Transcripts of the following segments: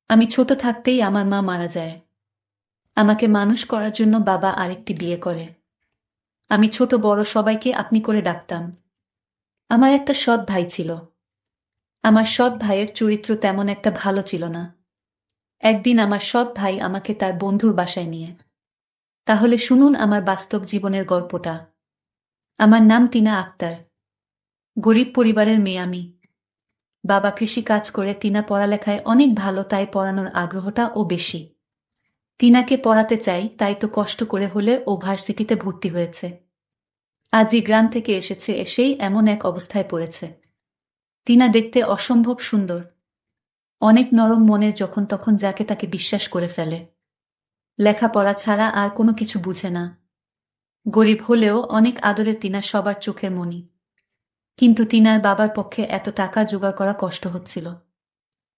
আমি ছোট থাকতেই আমার মা মারা যায়। আমাকে মানুষ করার জন্য বাবা আরেকটি বিয়ে করে। আমি ছোট বড় সবাইকে আপনি করে ডাকতাম। আমার একটা সৎ ভাই ছিল। আমার সৎ ভাইয়ের চরিত্র তেমন একটা ভালো ছিল না। একদিন আমার সৎ ভাই আমাকে তার বন্ধুর বাসায় নিয়ে। তাহলে শুনুন আমার বাস্তব জীবনের গল্পটা। আমার নাম টিনা আক্তার। গরিব পরিবারের মেয়ে আমি। বাবা কৃষি কাজ করে, টিনা পড়ালেখায় অনেক ভালো, তাই পড়ানোর আগ্রহটা ও বেশি। টিনাকে পড়াতে চাই, তাই তো কষ্ট করে হলে ও ভার্সিটিতে ভর্তি হয়েছে। আজই গ্রাম থেকে এসেছে, এসেই এমন এক অবস্থায় পড়েছে। টিনা দেখতে অসম্ভব সুন্দর, অনেক নরম মনের, যখন তখন যাকে তাকে বিশ্বাস করে ফেলে। লেখাপড়া ছাড়া আর কোনো কিছু বুঝে না। গরিব হলেও অনেক আদরের টিনা সবার চোখের মণি। কিন্তু টিনার বাবার পক্ষে এত টাকা জোগাড় করা কষ্ট হচ্ছিল।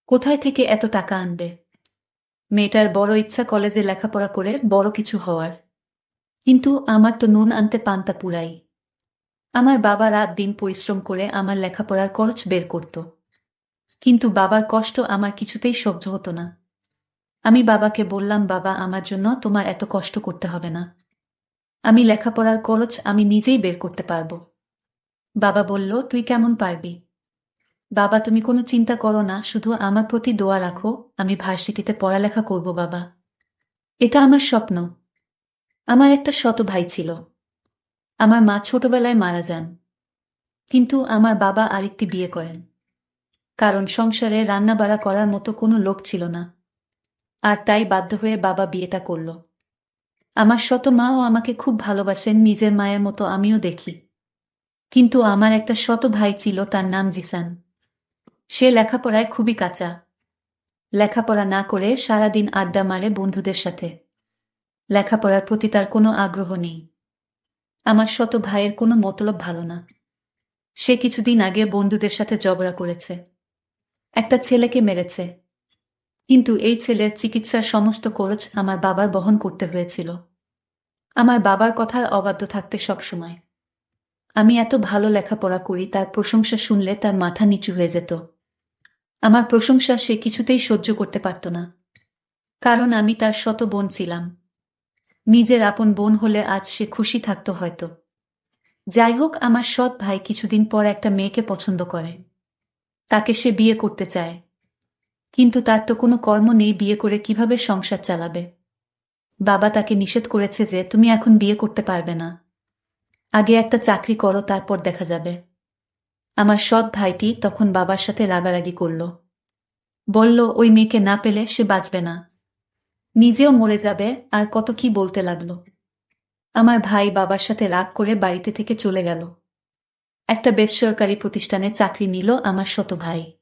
কোথায় থেকে এত টাকা আনবে? মেয়েটার বড় ইচ্ছা কলেজে লেখাপড়া করে বড় কিছু হওয়ার। কিন্তু আমার তো নুন আনতে পান্তা পুরাই। আমার বাবা রাত দিন পরিশ্রম করে আমার লেখাপড়ার খরচ বের করত। কিন্তু বাবার কষ্ট আমার কিছুতেই সহ্য হতো না। আমি বাবাকে বললাম, বাবা, আমার জন্য তোমার এত কষ্ট করতে হবে না। আমি লেখাপড়ার খরচ আমি নিজেই বের করতে পারবো। বাবা বলল, তুই কেমন পারবি? বাবা, তুমি কোনো চিন্তা করো না, শুধু আমার প্রতি দোয়া রাখো। আমি ভার্সিটিতে পড়ালেখা করব বাবা। এটা আমার স্বপ্ন। আমার একটা ছোট ভাই ছিল। আমার মা ছোটবেলায় মারা যান। কিন্তু আমার বাবা আরেকটি বিয়ে করেন। কারণ সংসারে রান্নাবাড়া করার মতো কোনো লোক ছিল না। আর তাই বাধ্য হয়ে বাবা বিয়েটা করল। আমার ছোট মাও আমাকে খুব ভালোবাসেন, নিজের মায়ের মতো আমিও দেখি। কিন্তু আমার একটা ছোট ভাই ছিল, তার নাম জিসান। সে লেখাপড়ায় খুবই কাঁচা। লেখাপড়া না করে সারাদিন আড্ডা মারে বন্ধুদের সাথে। লেখাপড়ার প্রতি তার কোনো আগ্রহ নেই। আমার ছোট ভাইয়ের কোনো মতলব ভালো না। সে কিছুদিন আগে বন্ধুদের সাথে ঝগড়া করেছে। একটা ছেলেকে মেরেছে। কিন্তু এই ছেলের চিকিৎসার সমস্ত খরচ আমার বাবার বহন করতে হয়েছিল। আমার বাবার কথার অবাধ্য থাকতে সবসময়। আমি এত ভালো লেখাপড়া করি, তার প্রশংসা শুনলে তার মাথা নিচু হয়ে যেত। আমার প্রশংসা সে কিছুতেই সহ্য করতে পারত না। কারণ আমি তার ছোট বোন ছিলাম। নিজের আপন বোন হলে আজ সে খুশি থাকত হয়তো। যাই হোক, আমার সৎ ভাই কিছুদিন পর একটা মেয়েকে পছন্দ করে। তাকে সে বিয়ে করতে চায়। কিন্তু তার তো কোনো কর্ম নেই, বিয়ে করে কিভাবে সংসার চালাবে? বাবা তাকে নিষেধ করেছে যে, তুমি এখন বিয়ে করতে পারবে না। আগে একটা চাকরি করো, তারপর দেখা যাবে। আমার সৎ ভাইটি তখন বাবার সাথে রাগারাগি করল। বলল, ওই মেয়েকে না পেলে সে বাঁচবে না, নিজেও মরে যাবে, আর কত কি বলতে লাগলো। আমার ভাই বাবার সাথে রাগ করে বাড়িতে থেকে চলে গেল। একটা বেসরকারি প্রতিষ্ঠানে চাকরি নিল আমার ছোট ভাই।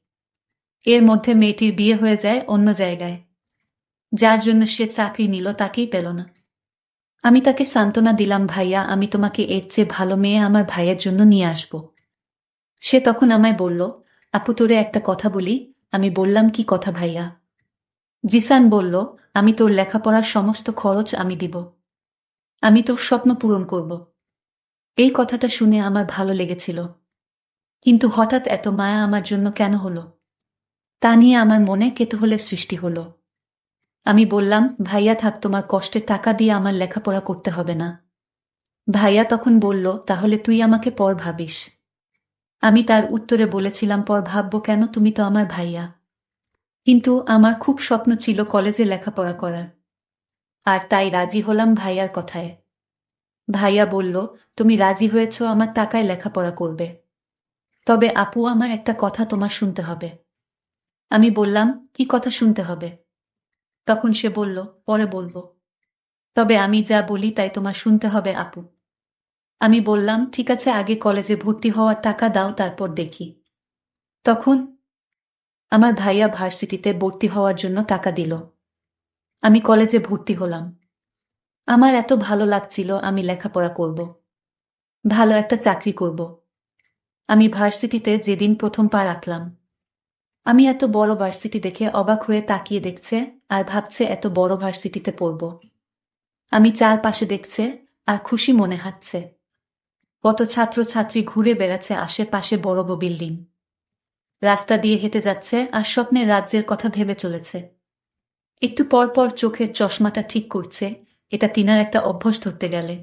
এর মধ্যে মেয়েটির বিয়ে হয়ে যায় অন্য জায়গায়। যার জন্য সে চাকরি নিল তাকেই পেল না। আমি তাকে সান্ত্বনা দিলাম, ভাইয়া, আমি তোমাকে এর চেয়ে ভালো মেয়ে আমার ভাইয়ের জন্য নিয়ে আসব। সে তখন আমায় বলল, আপু, তোরে একটা কথা বলি। আমি বললাম, কি কথা ভাইয়া? জিসান বলল, আমি তোর লেখাপড়ার সমস্ত খরচ আমি দিব। আমি তোর স্বপ্ন পূরণ করব। এই কথাটা শুনে আমার ভালো লেগেছিল। কিন্তু হঠাৎ এত মায়া আমার জন্য কেন হলো? তা নিয়ে আমার মনে কৌতূহলের সৃষ্টি হলো। আমি বললাম, ভাইয়া থাক, তোমার কষ্টের টাকা দিয়ে আমার লেখাপড়া করতে হবে না। ভাইয়া তখন বলল, তাহলে তুই আমাকে পর ভাবিস। আমি তার উত্তরে বলেছিলাম, পর ভাববো কেন, তুমি তো আমার ভাইয়া। কিন্তু আমার খুব স্বপ্ন ছিল কলেজে লেখাপড়া করার। আর তাই রাজি হলাম ভাইয়ার কথায়। ভাইয়া বলল, তুমি রাজি হয়েছ, আমার টাকায় লেখাপড়া করবে। তবে আপু, আমার একটা কথা তোমার শুনতে হবে। আমি বললাম, কি কথা শুনতে হবে? তখন সে বলল, পরে বলবো। তবে আমি যা বলি তাই তোমার শুনতে হবে আপু। আমি বললাম, ঠিক আছে, আগে কলেজে ভর্তি হওয়ার টাকা দাও, তারপর দেখি। তখন আমার ভাইয়া ভার্সিটিতে ভর্তি হওয়ার জন্য টাকা দিল। আমি কলেজে ভর্তি হলাম। আমার এত ভালো লাগছিল, আমি লেখাপড়া করব, ভালো একটা চাকরি করব। আমি ভার্সিটিতে যেদিন প্রথম পা রাখলাম, আমি এত বড় ভার্সিটি দেখে অবাক হয়ে তাকিয়ে দেখছে, আর ভাবছে এত বড় ভার্সিটিতে পড়ব। আমি চারপাশে দেখছে, আর খুশি মনে হাঁটছে। কত ছাত্রছাত্রী ঘুরে বেড়াচ্ছে আশেপাশে, বড় বড় বিল্ডিং। রাস্তা দিয়ে হেঁটে যাচ্ছে আর স্বপ্নের রাজ্যের কথা ভেবে চলেছে। একটু পর পর চোখের চশমাটা ঠিক করছে, এটা তিনার একটা অভ্যাস ধরতে গেলে।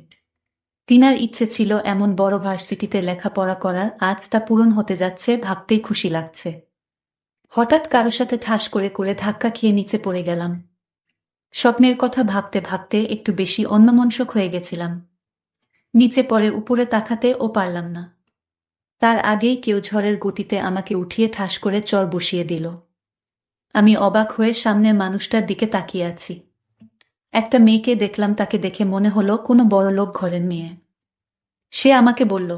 তিনার ইচ্ছে ছিল এমন বড় ভার্সিটিতে লেখাপড়া করার, আজ তা পূরণ হতে যাচ্ছে ভাবতেই খুশি লাগছে। হঠাৎ কারো সাথে ঠাস করে করে ধাক্কা খেয়ে নিচে পড়ে গেলাম। স্বপ্নের কথা ভাবতে ভাবতে একটু বেশি অন্যমনস্ক হয়ে গেছিলাম। নিচে পড়ে উপরে তাকাতে ও পারলাম না। তার আগেই কেউ ঝড়ের গতিতে আমাকে উঠিয়ে ঠাস করে চর বসিয়ে দিল। আমি অবাক হয়ে সামনের মানুষটার দিকে তাকিয়ে আছি। একটা মেয়েকে দেখলাম, তাকে দেখে মনে হলো কোনো বড়লোক ঘরের মেয়ে। সে আমাকে বলল,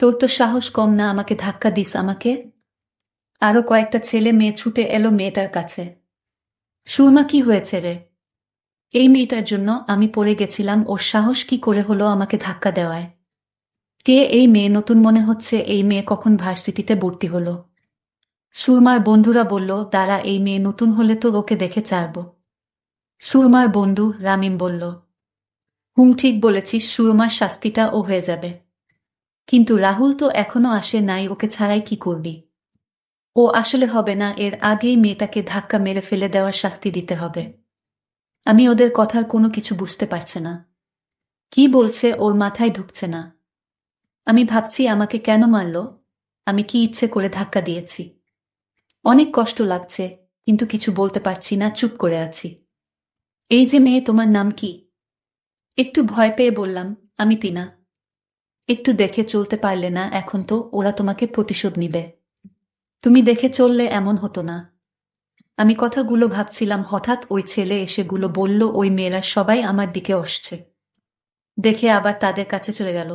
তোর তো সাহস কম না, আমাকে ধাক্কা দিস আমাকে। আরো কয়েকটা ছেলে মেয়ে ছুটে এলো মেয়েটার কাছে। সুরমা, কি হয়েছে রে? এই মেয়েটার জন্য আমি পড়ে গেছিলাম, ওর সাহস কি করে হলো আমাকে ধাক্কা দেওয়ায়? কে এই মেয়ে? নতুন মনে হচ্ছে। এই মেয়ে কখন ভার্সিটিতে ভর্তি হলো? সুরমার বন্ধুরা বলল, দাঁড়া, এই মেয়ে নতুন হলে তো ওকে দেখে ছাড়ব। সুরমার বন্ধু রামিম বলল, ঠিক বলেছিস, সুরমার শাস্তিটা ও হয়ে যাবে। কিন্তু রাহুল তো এখনো আসে নাই, ওকে ছাড়াই কি করবি? ও আসলে হবে না, এর আগেই মেয়েটাকে ধাক্কা মেরে ফেলে দেওয়ার শাস্তি দিতে হবে। আমি ওদের কথার কোনো কিছু বুঝতে পারছে না। কি বলছে ওর মাথায় ঢুকছে না। আমি ভাবছি আমাকে কেন মারল? আমি কি ইচ্ছে করে ধাক্কা দিয়েছি? অনেক কষ্ট লাগছে, কিন্তু কিছু বলতে পারছি না, চুপ করে আছি। এই যে মেয়ে, তোমার নাম কি? একটু ভয় পেয়ে বললাম, আমি টিনা। একটু দেখে চলতে পারলে না? এখন তো ওরা তোমাকে প্রতিশোধ নিবে। তুমি দেখে চললে এমন হতো না। আমি কথাগুলো ভাবছিলাম, হঠাৎ ওই ছেলে এসে গুলো বলল, ওই মেয়েরা সবাই আমার দিকে আসছে। দেখে আবার তাদের কাছে চলে গেল।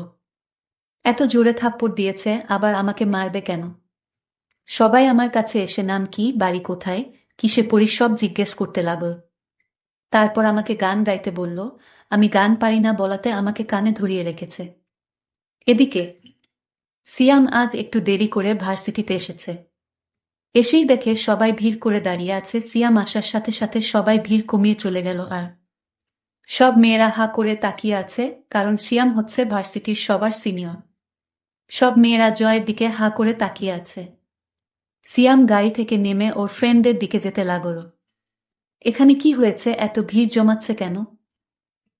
এত জোরে থাপ্পড় দিয়েছে, আবার আমাকে মারবে কেন? সবাই আমার কাছে এসে নাম কি, বাড়ি কোথায়, কিসে পড়ি সব জিজ্ঞেস করতে লাগল। তারপর আমাকে গান গাইতে বলল। আমি গান পারি না বলাতে আমাকে কানে ধরিয়ে রেখেছে। এদিকে সিয়াম আজ একটু দেরি করে ভার্সিটিতে এসেছে। এসেই দেখে সবাই ভিড় করে দাঁড়িয়ে আছে। সিয়াম আসার সাথে সাথে সবাই ভিড় কমিয়ে চলে গেল, আর সব মেয়েরা হা করে তাকিয়ে আছে, কারণ সিয়াম হচ্ছে ভার্সিটির সবার সিনিয়র। সব মেয়েরা জয়ের দিকে হা করে তাকিয়ে আছে। সিয়াম গাড়ি থেকে নেমে ওর ফ্রেন্ডদের দিকে যেতে লাগল। এখানে কি হয়েছে? এত ভিড় জমাচ্ছে কেন?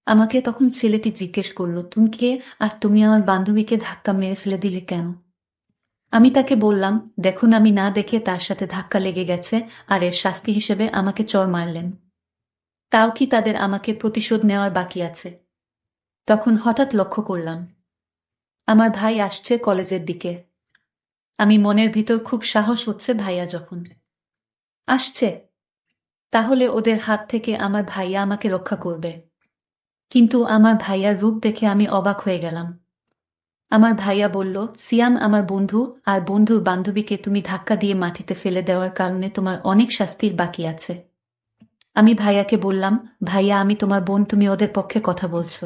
আমাকে তখন ছেলেটি জিজ্ঞেস করল, তুমি কে, আর তুমি আমার বান্ধবীকে ধাক্কা মেরে ফেলে দিলে কেন? আমি তাকে বললাম, দেখুন, আমি না দেখে তার সাথে ধাক্কা লেগে গেছে, আর এর শাস্তি হিসেবে আমাকে চড় মারলেন। তাও কি তাদের আমাকে প্রতিশোধ নেওয়ার বাকি আছে? তখন হঠাৎ লক্ষ্য করলাম আমার ভাই আসছে কলেজের দিকে। আমি মনের ভিতর খুব সাহস হচ্ছে, ভাইয়া যখন আসছে, তাহলে ওদের হাত থেকে আমার ভাইয়া আমাকে রক্ষা করবে। কিন্তু আমার ভাইয়ার রূপ দেখে আমি অবাক হয়ে গেলাম। আমার ভাইয়া বলল, সিয়াম আমার বন্ধু, আর বন্ধুর বান্ধবীকে তুমি ধাক্কা দিয়ে মাটিতে ফেলে দেওয়ার কারণে তোমার অনেক শাস্তির বাকি আছে। আমি ভাইয়াকে বললাম, ভাইয়া আমি তোমার বোন, তুমি ওদের পক্ষে কথা বলছো।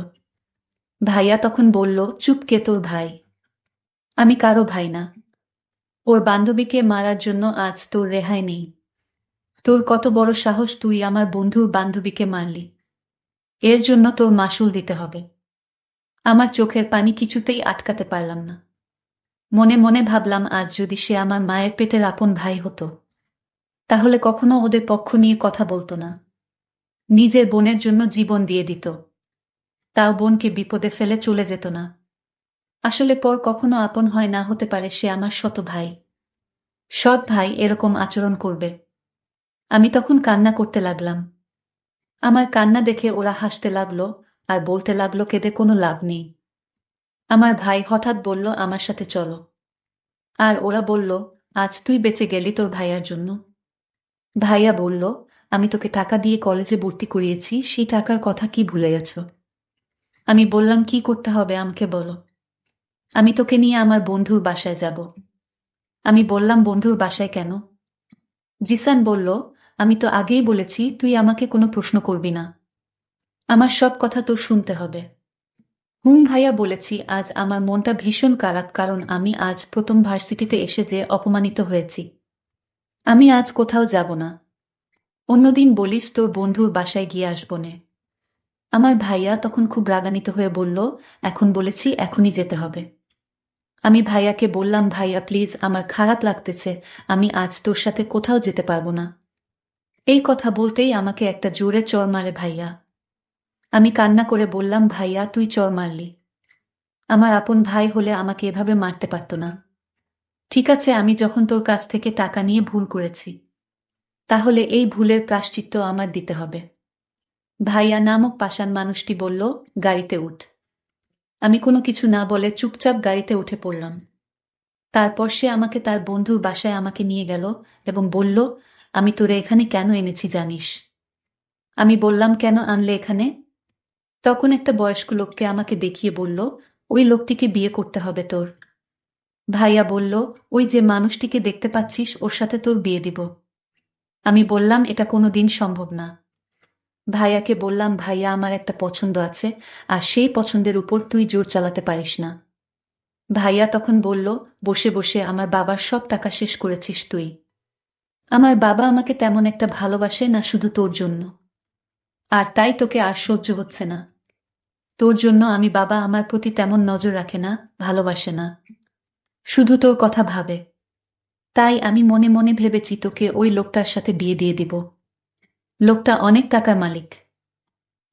ভাইয়া তখন বলল, চুপ, কে তোর ভাই? আমি কারো ভাই না। ওর বান্ধবীকে মারার জন্য আজ তোর রেহাই নেই। তোর কত বড় সাহস, তুই আমার বন্ধুর বান্ধবীকে মারলি। এর জন্য তোর মাসুল দিতে হবে। আমার চোখের পানি কিছুতেই আটকাতে পারলাম না। মনে মনে ভাবলাম, আজ যদি সে আমার মায়ের পেটের আপন ভাই হতো, তাহলে কখনো ওদের পক্ষ নিয়ে কথা বলতো না। নিজের বোনের জন্য জীবন দিয়ে দিত। তাও বোনকে বিপদে ফেলে চলে যেত না। আসলে পর কখনো আপন হয় না, হতে পারে সে আমার শত ভাই। সৎ ভাই এরকম আচরণ করবে? আমি তখন কান্না করতে লাগলাম। আমার কান্না দেখে ওরা হাসতে লাগলো, আর বলতে লাগলো, কেঁদে কোনো লাভ নেই। আমার ভাই হঠাৎ বলল, আমার সাথে চলো। আর ওরা বলল, আজ তুই বেঁচে গেলি তোর ভাইয়ার জন্য। ভাইয়া বলল, আমি তোকে টাকা দিয়ে কলেজে ভর্তি করিয়েছি, সেই টাকার কথা কি ভুলে গেছ? আমি বললাম, কি করতে হবে আমাকে বলো। আমি তোকে নিয়ে আমার বন্ধুর বাসায় যাব। আমি বললাম, বন্ধুর বাসায় কেন? জিসান বলল, আমি তো আগেই বলেছি তুই আমাকে কোনো প্রশ্ন করবি না। আমার সব কথা তোর শুনতে হবে। ভাইয়া বলেছি, আজ আমার মনটা ভীষণ খারাপ, কারণ আমি আজ প্রথম ভার্সিটিতে এসে যে অপমানিত হয়েছি। আমি আজ কোথাও যাব না। অন্যদিন বলিস তোর বন্ধুর বাসায় গিয়ে আসবনে। আমার ভাইয়া তখন খুব রাগান্বিত হয়ে বলল, এখন বলেছি, এখনই যেতে হবে। আমি ভাইয়াকে বললাম, ভাইয়া প্লিজ, আমার খারাপ লাগতেছে, আমি আজ তোর সাথে কোথাও যেতে পারবো না। এই কথা বলতেই আমাকে একটা জোরে চড় মারে ভাইয়া। আমি কান্না করে বললাম, ভাইয়া তুই চড় মারলি? আমার আপন ভাই হলে আমাকে এভাবে মারতে পারত না। ঠিক আছে, আমি যখন তোর কাছ থেকে টাকা নিয়ে ভুল করেছি, তাহলে এই ভুলের প্রায়শ্চিত্ত আমার দিতে হবে। ভাইয়া নামক পাষাণ মানুষটি বলল, গাড়িতে উঠ। আমি কোনো কিছু না বলে চুপচাপ গাড়িতে উঠে পড়লাম। তারপর সে আমাকে তার বন্ধুর বাসায় আমাকে নিয়ে গেল এবং বলল, আমি তোরে এখানে কেন এনেছি জানিস? আমি বললাম, কেন আনলে এখানে? তখন একটা বয়স্ক লোককে আমাকে দেখিয়ে বলল, ওই লোকটিকে বিয়ে করতে হবে তোর। ভাইয়া বলল, ওই যে মানুষটিকে দেখতে পাচ্ছিস ওর সাথে তোর বিয়ে দিব। আমি বললাম, এটা কোনো দিন সম্ভব না। ভাইয়াকে বললাম, ভাইয়া আমার একটা পছন্দ আছে, আর সেই পছন্দের উপর তুই জোর চালাতে পারিস না। ভাইয়া তখন বলল, বসে বসে আমার বাবার সব টাকা শেষ করেছিস তুই। আমার বাবা আমাকে তেমন একটা ভালোবাসে না, শুধু তোর জন্য। আর তাই তোকে আর সহ্য হচ্ছে না। তোর জন্য আমি বাবা আমার প্রতি তেমন নজর রাখে না, ভালোবাসে না, শুধু তোর কথা ভাবে। তাই আমি মনে মনে ভেবেছি তোকে ওই লোকটার সাথে বিয়ে দিয়ে দিব। লোকটা অনেক টাকার মালিক।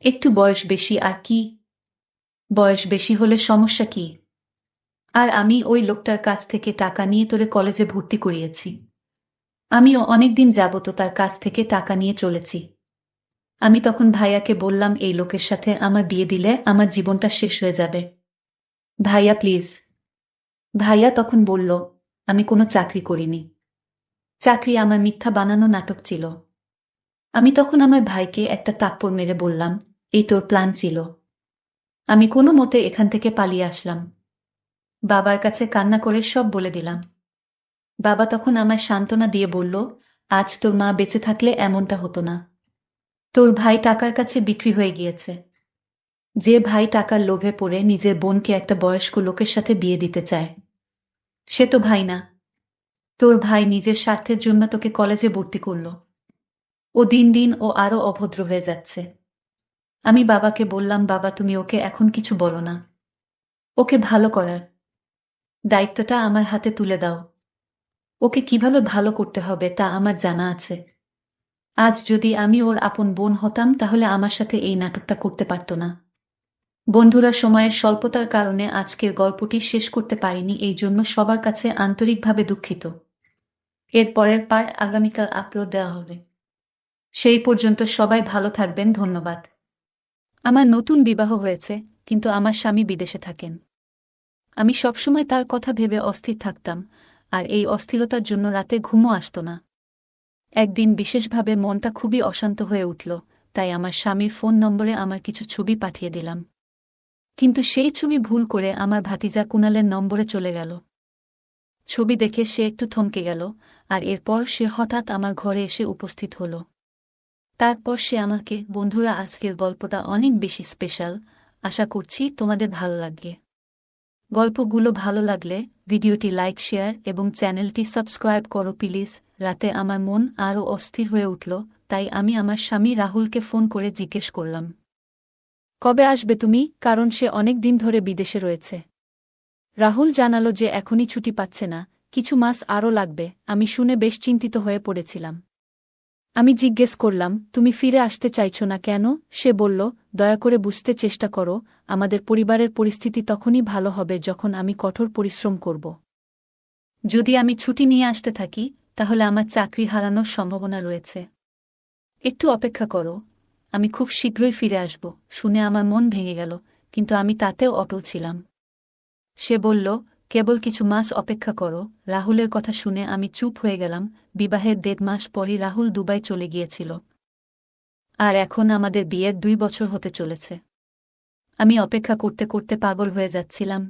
একটু বয়স বেশি আর কি। বয়স বেশি হলে সমস্যা কি? আর আমি ওই লোকটার কাছ থেকে টাকা নিয়ে তোরে কলেজে ভর্তি করিয়েছি। আমিও অনেকদিন যাবত তার কাছ থেকে টাকা নিয়ে চলেছি। আমি তখন ভাইয়াকে বললাম, এই লোকের সাথে আমার বিয়ে দিলে আমার জীবনটা শেষ হয়ে যাবে। ভাইয়া প্লিজ। ভাইয়া তখন বলল, আমি কোনো চাকরি করিনি। চাকরি আমার মিথ্যা বানানো নাটক ছিল। আমি তখন আমার ভাইকে একটা থাপ্পড় মেরে বললাম, এই তোর প্ল্যান ছিল। আমি কোনো মতে এখান থেকে পালিয়ে আসলাম। বাবার কাছে কান্না করে সব বলে দিলাম। বাবা তখন আমায় সান্ত্বনা দিয়ে বলল, আজ তোর মা বেঁচে থাকলে এমনটা হতো না। তোর ভাই টাকার কাছে বিক্রি হয়ে গিয়েছে। যে ভাই টাকার লোভে পড়ে নিজের বোনকে একটা বয়স্ক লোকের সাথে বিয়ে দিতে চায়, সে তো ভাই না। তোর ভাই নিজের স্বার্থের জন্য তোকে কলেজে ভর্তি করল। ও দিন দিন ও আরো অভদ্র হয়ে যাচ্ছে। আমি বাবাকে বললাম, বাবা তুমি ওকে এখন কিছু বলো না। ওকে ভালো করার দায়িত্বটা আমার হাতে তুলে দাও। ওকে কিভাবে ভালো করতে হবে তা আমার জানা আছে। আজ যদি আমি ওর আপন বোন হতাম তাহলে আমার সাথে এই নাটকটা করতে পারত না। বন্ধুরা, সময়ের স্বল্পতার কারণে আজকের গল্পটি শেষ করতে পারিনি, এই জন্য সবার কাছে আন্তরিকভাবে দুঃখিত। এর পরের পার্ট আগামীকাল আপলোড দেওয়া হবে। সেই পর্যন্ত সবাই ভালো থাকবেন, ধন্যবাদ। আমার নতুন বিবাহ হয়েছে, কিন্তু আমার স্বামী বিদেশে থাকেন। আমি সবসময় তার কথা ভেবে অস্থির থাকতাম, আর এই অস্থিরতার জন্য রাতে ঘুমও আসত না। একদিন বিশেষভাবে মনটা খুবই অশান্ত হয়ে উঠল, তাই আমার স্বামীর ফোন নম্বরে আমার কিছু ছবি পাঠিয়ে দিলাম। কিন্তু সেই ছবি ভুল করে আমার ভাতিজা কুনালের নম্বরে চলে গেল। ছবি দেখে সে একটু থমকে গেল, আর এরপর সে হঠাৎ আমার ঘরে এসে উপস্থিত হল। তারপর সে আমাকে, বন্ধুরা আজকের গল্পটা অনেক বেশি স্পেশাল, আশা করছি তোমাদের ভালো লাগবে। গল্পগুলো ভালো লাগলে ভিডিওটি লাইক, শেয়ার এবং চ্যানেলটি সাবস্ক্রাইব করো প্লিজ। রাতে আমার মন আরও অস্থির হয়ে উঠল, তাই আমি আমার স্বামী রাহুলকে ফোন করে জিজ্ঞেস করলাম, কবে আসবে তুমি, কারণ সে অনেক দিন ধরে বিদেশে রয়েছে। রাহুল জানালো যে এখনই ছুটি পাচ্ছে না, কিছু মাস আরও লাগবে। আমি শুনে বেশ চিন্তিত হয়ে পড়েছিলাম। আমি জিজ্ঞেস করলাম, তুমি ফিরে আসতে চাইছ না কেন? সে বলল, দয়া করে বুঝতে চেষ্টা করো, আমাদের পরিবারের পরিস্থিতি তখনই ভালো হবে যখন আমি কঠোর পরিশ্রম করব। যদি আমি ছুটি নিয়ে আসতে থাকি তাহলে আমার চাকরি হারানোর সম্ভাবনা রয়েছে। একটু অপেক্ষা করো, আমি খুব শীঘ্রই ফিরে আসব। শুনে আমার মন ভেঙে গেল, কিন্তু আমি তাতেও অটল ছিলাম। সে বলল, কেবল কিছু মাস অপেক্ষা করো। রাহুলের কথা শুনে আমি চুপ হয়ে গেলাম। বিবাহের ১.৫ মাস পরই রাহুল দুবাই চলে গিয়েছিল, আর এখন আমাদের বিয়ের ২ বছর হতে চলেছে। আমি অপেক্ষা করতে করতে পাগল হয়ে যাচ্ছিলাম।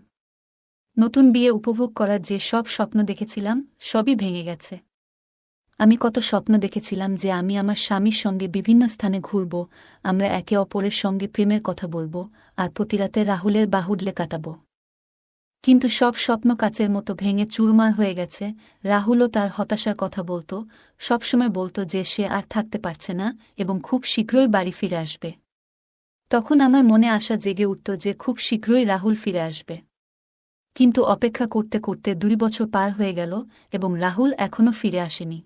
নতুন বিয়ে উপভোগ করার যে সব স্বপ্ন দেখেছিলাম, সবই ভেঙে গেছে। আমি কত স্বপ্ন দেখেছিলাম যে আমি আমার স্বামীর সঙ্গে বিভিন্ন স্থানে ঘুরব, আমরা একে অপরের সঙ্গে প্রেমের কথা বলব, আর প্রতিরাতে রাহুলের বাহুডলে কাটাব। কিন্তু সব স্বপ্ন কাচের মতো ভেঙে চুরমার হয়ে গেছে। রাহুলও তার হতাশার কথা বলত, সবসময় বলত যে সে আর থাকতে পারছে না এবং খুব শীঘ্রই বাড়ি ফিরে আসবে। তখন আমার মনে আশা জেগে উঠত যে খুব শীঘ্রই রাহুল ফিরে আসবে। কিন্তু অপেক্ষা করতে করতে ২ বছর পার হয়ে গেল এবং রাহুল এখনও ফিরে আসেনি।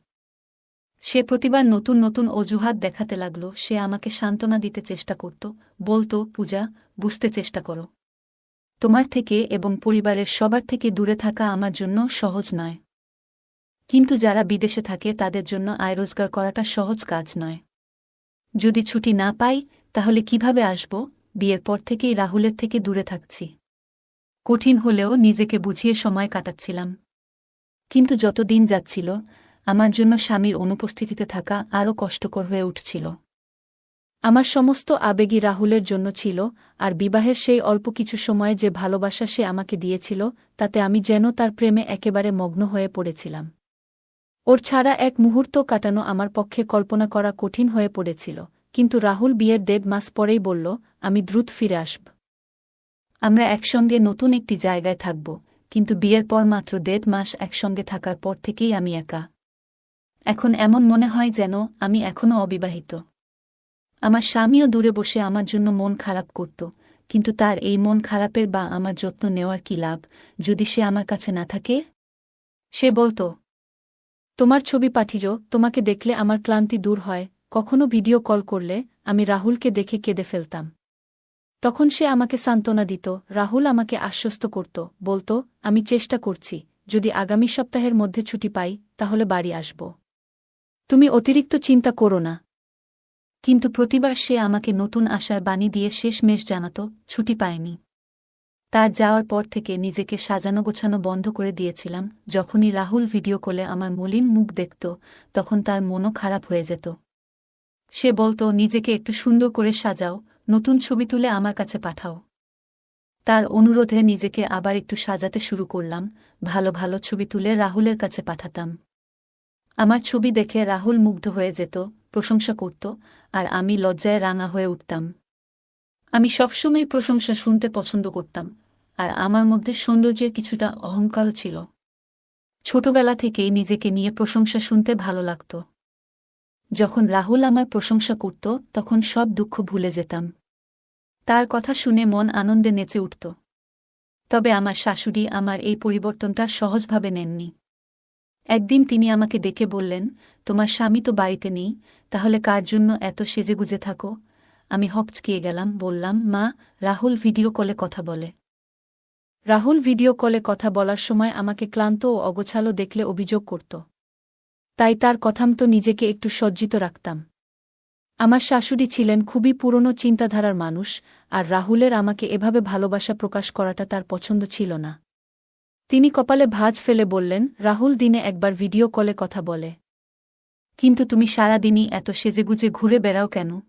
সে প্রতিবার নতুন নতুন অজুহাত দেখাতে লাগল। সে আমাকে সান্ত্বনা দিতে চেষ্টা করত, বলতো, পূজা, বুঝতে চেষ্টা করো। তোমার থেকে এবং পরিবারের সবার থেকে দূরে থাকা আমার জন্য সহজ নয়। কিন্তু যারা বিদেশে থাকে তাদের জন্য আয় রোজগার করাটা সহজ কাজ নয়। যদি ছুটি না পাই তাহলে কিভাবে আসব? বিয়ের পর থেকেই রাহুলের থেকে দূরে থাকছি। কঠিন হলেও নিজেকে বুঝিয়ে সময় কাটাচ্ছিলাম। কিন্তু যত দিন যাচ্ছিল আমার জন্য স্বামীর অনুপস্থিতিতে থাকা আরও কষ্টকর হয়ে উঠছিল। আমার সমস্ত আবেগই রাহুলের জন্য ছিল, আর বিবাহের সেই অল্প কিছু সময়ে যে ভালোবাসা সে আমাকে দিয়েছিল তাতে আমি যেন তার প্রেমে একেবারে মগ্ন হয়ে পড়েছিলাম। ওর ছাড়া এক মুহূর্ত কাটানো আমার পক্ষে কল্পনা করা কঠিন হয়ে পড়েছিল। কিন্তু রাহুল বিয়ের ১.৫ মাস পরেই বলল, আমি দ্রুত ফিরে আসব। আমরা একসঙ্গে নতুন একটি জায়গায় থাকব। কিন্তু বিয়ের পর মাত্র ১.৫ মাস একসঙ্গে থাকার পর থেকেই আমি একা। এখন এমন মনে হয় যেন আমি এখনও অবিবাহিত। আমার স্বামীও দূরে বসে আমার জন্য মন খারাপ করত, কিন্তু তার এই মন খারাপের বা আমার যত্ন নেওয়ার কি লাভ যদি সে আমার কাছে না থাকে? সে বলত, তোমার ছবি পাঠিও, তোমাকে দেখলে আমার ক্লান্তি দূর হয়। কখনো ভিডিও কল করলে আমি রাহুলকে দেখে কেঁদে ফেলতাম। তখন সে আমাকে সান্ত্বনা দিত, রাহুল আমাকে আশ্বস্ত করত, বলত, আমি চেষ্টা করছি, যদি আগামী সপ্তাহের মধ্যে ছুটি পাই তাহলে বাড়ি আসব। তুমি অতিরিক্ত চিন্তা করো না। কিন্তু প্রতিবার সে আমাকে নতুন আশার বাণী দিয়ে শেষমেশ জানাত, ছুটি পায়নি। তার যাওয়ার পর থেকে নিজেকে সাজানো গোছানো বন্ধ করে দিয়েছিলাম। যখনই রাহুল ভিডিও কলে আমার মলিন মুখ দেখত তখন তার মনও খারাপ হয়ে যেত। সে বলত, নিজেকে একটু সুন্দর করে সাজাও, নতুন ছবি তুলে আমার কাছে পাঠাও। তার অনুরোধে নিজেকে আবার একটু সাজাতে শুরু করলাম। ভালো ভালো ছবি তুলে রাহুলের কাছে পাঠাতাম। আমার ছবি দেখে রাহুল মুগ্ধ হয়ে যেত, প্রশংসা করত, আর আমি লজ্জায় রাঙা হয়ে উঠতাম। আমি সবসময় প্রশংসা শুনতে পছন্দ করতাম, আর আমার মধ্যে সৌন্দর্যের কিছুটা অহংকারও ছিল। ছোটবেলা থেকেই নিজেকে নিয়ে প্রশংসা শুনতে ভালো লাগত। যখন রাহুল আমার প্রশংসা করত তখন সব দুঃখ ভুলে যেতাম। তার কথা শুনে মন আনন্দে নেচে উঠত। তবে আমার শাশুড়ি আমার এই পরিবর্তনটা সহজভাবে নেননি। একদিন তিনি আমাকে ডেকে বললেন, তোমার স্বামী তো বাড়িতে নেই, তাহলে কার জন্য এত সেজেগুজে থাকো? আমি হকচকিয়ে গেলাম, বললাম, মা, রাহুল ভিডিও কলে কথা বলে। রাহুল ভিডিও কলে কথা বলার সময় আমাকে ক্লান্ত ও অগোছালো দেখলে অভিযোগ করত। তাই তার কথামতো নিজেকে একটু সজ্জিত রাখতাম। আমার শাশুড়ি ছিলেন খুবই পুরনো চিন্তাধারার মানুষ, আর রাহুলের আমাকে এভাবে ভালোবাসা প্রকাশ করাটা তার পছন্দ ছিল না। তিনি কপালে ভাঁজ ফেলে বললেন, রাহুল দিনে একবার ভিডিও কলে কথা বলে। কিন্তু তুমি সারাদিনই এত সেজেগুজে ঘুরে বেড়াও কেন?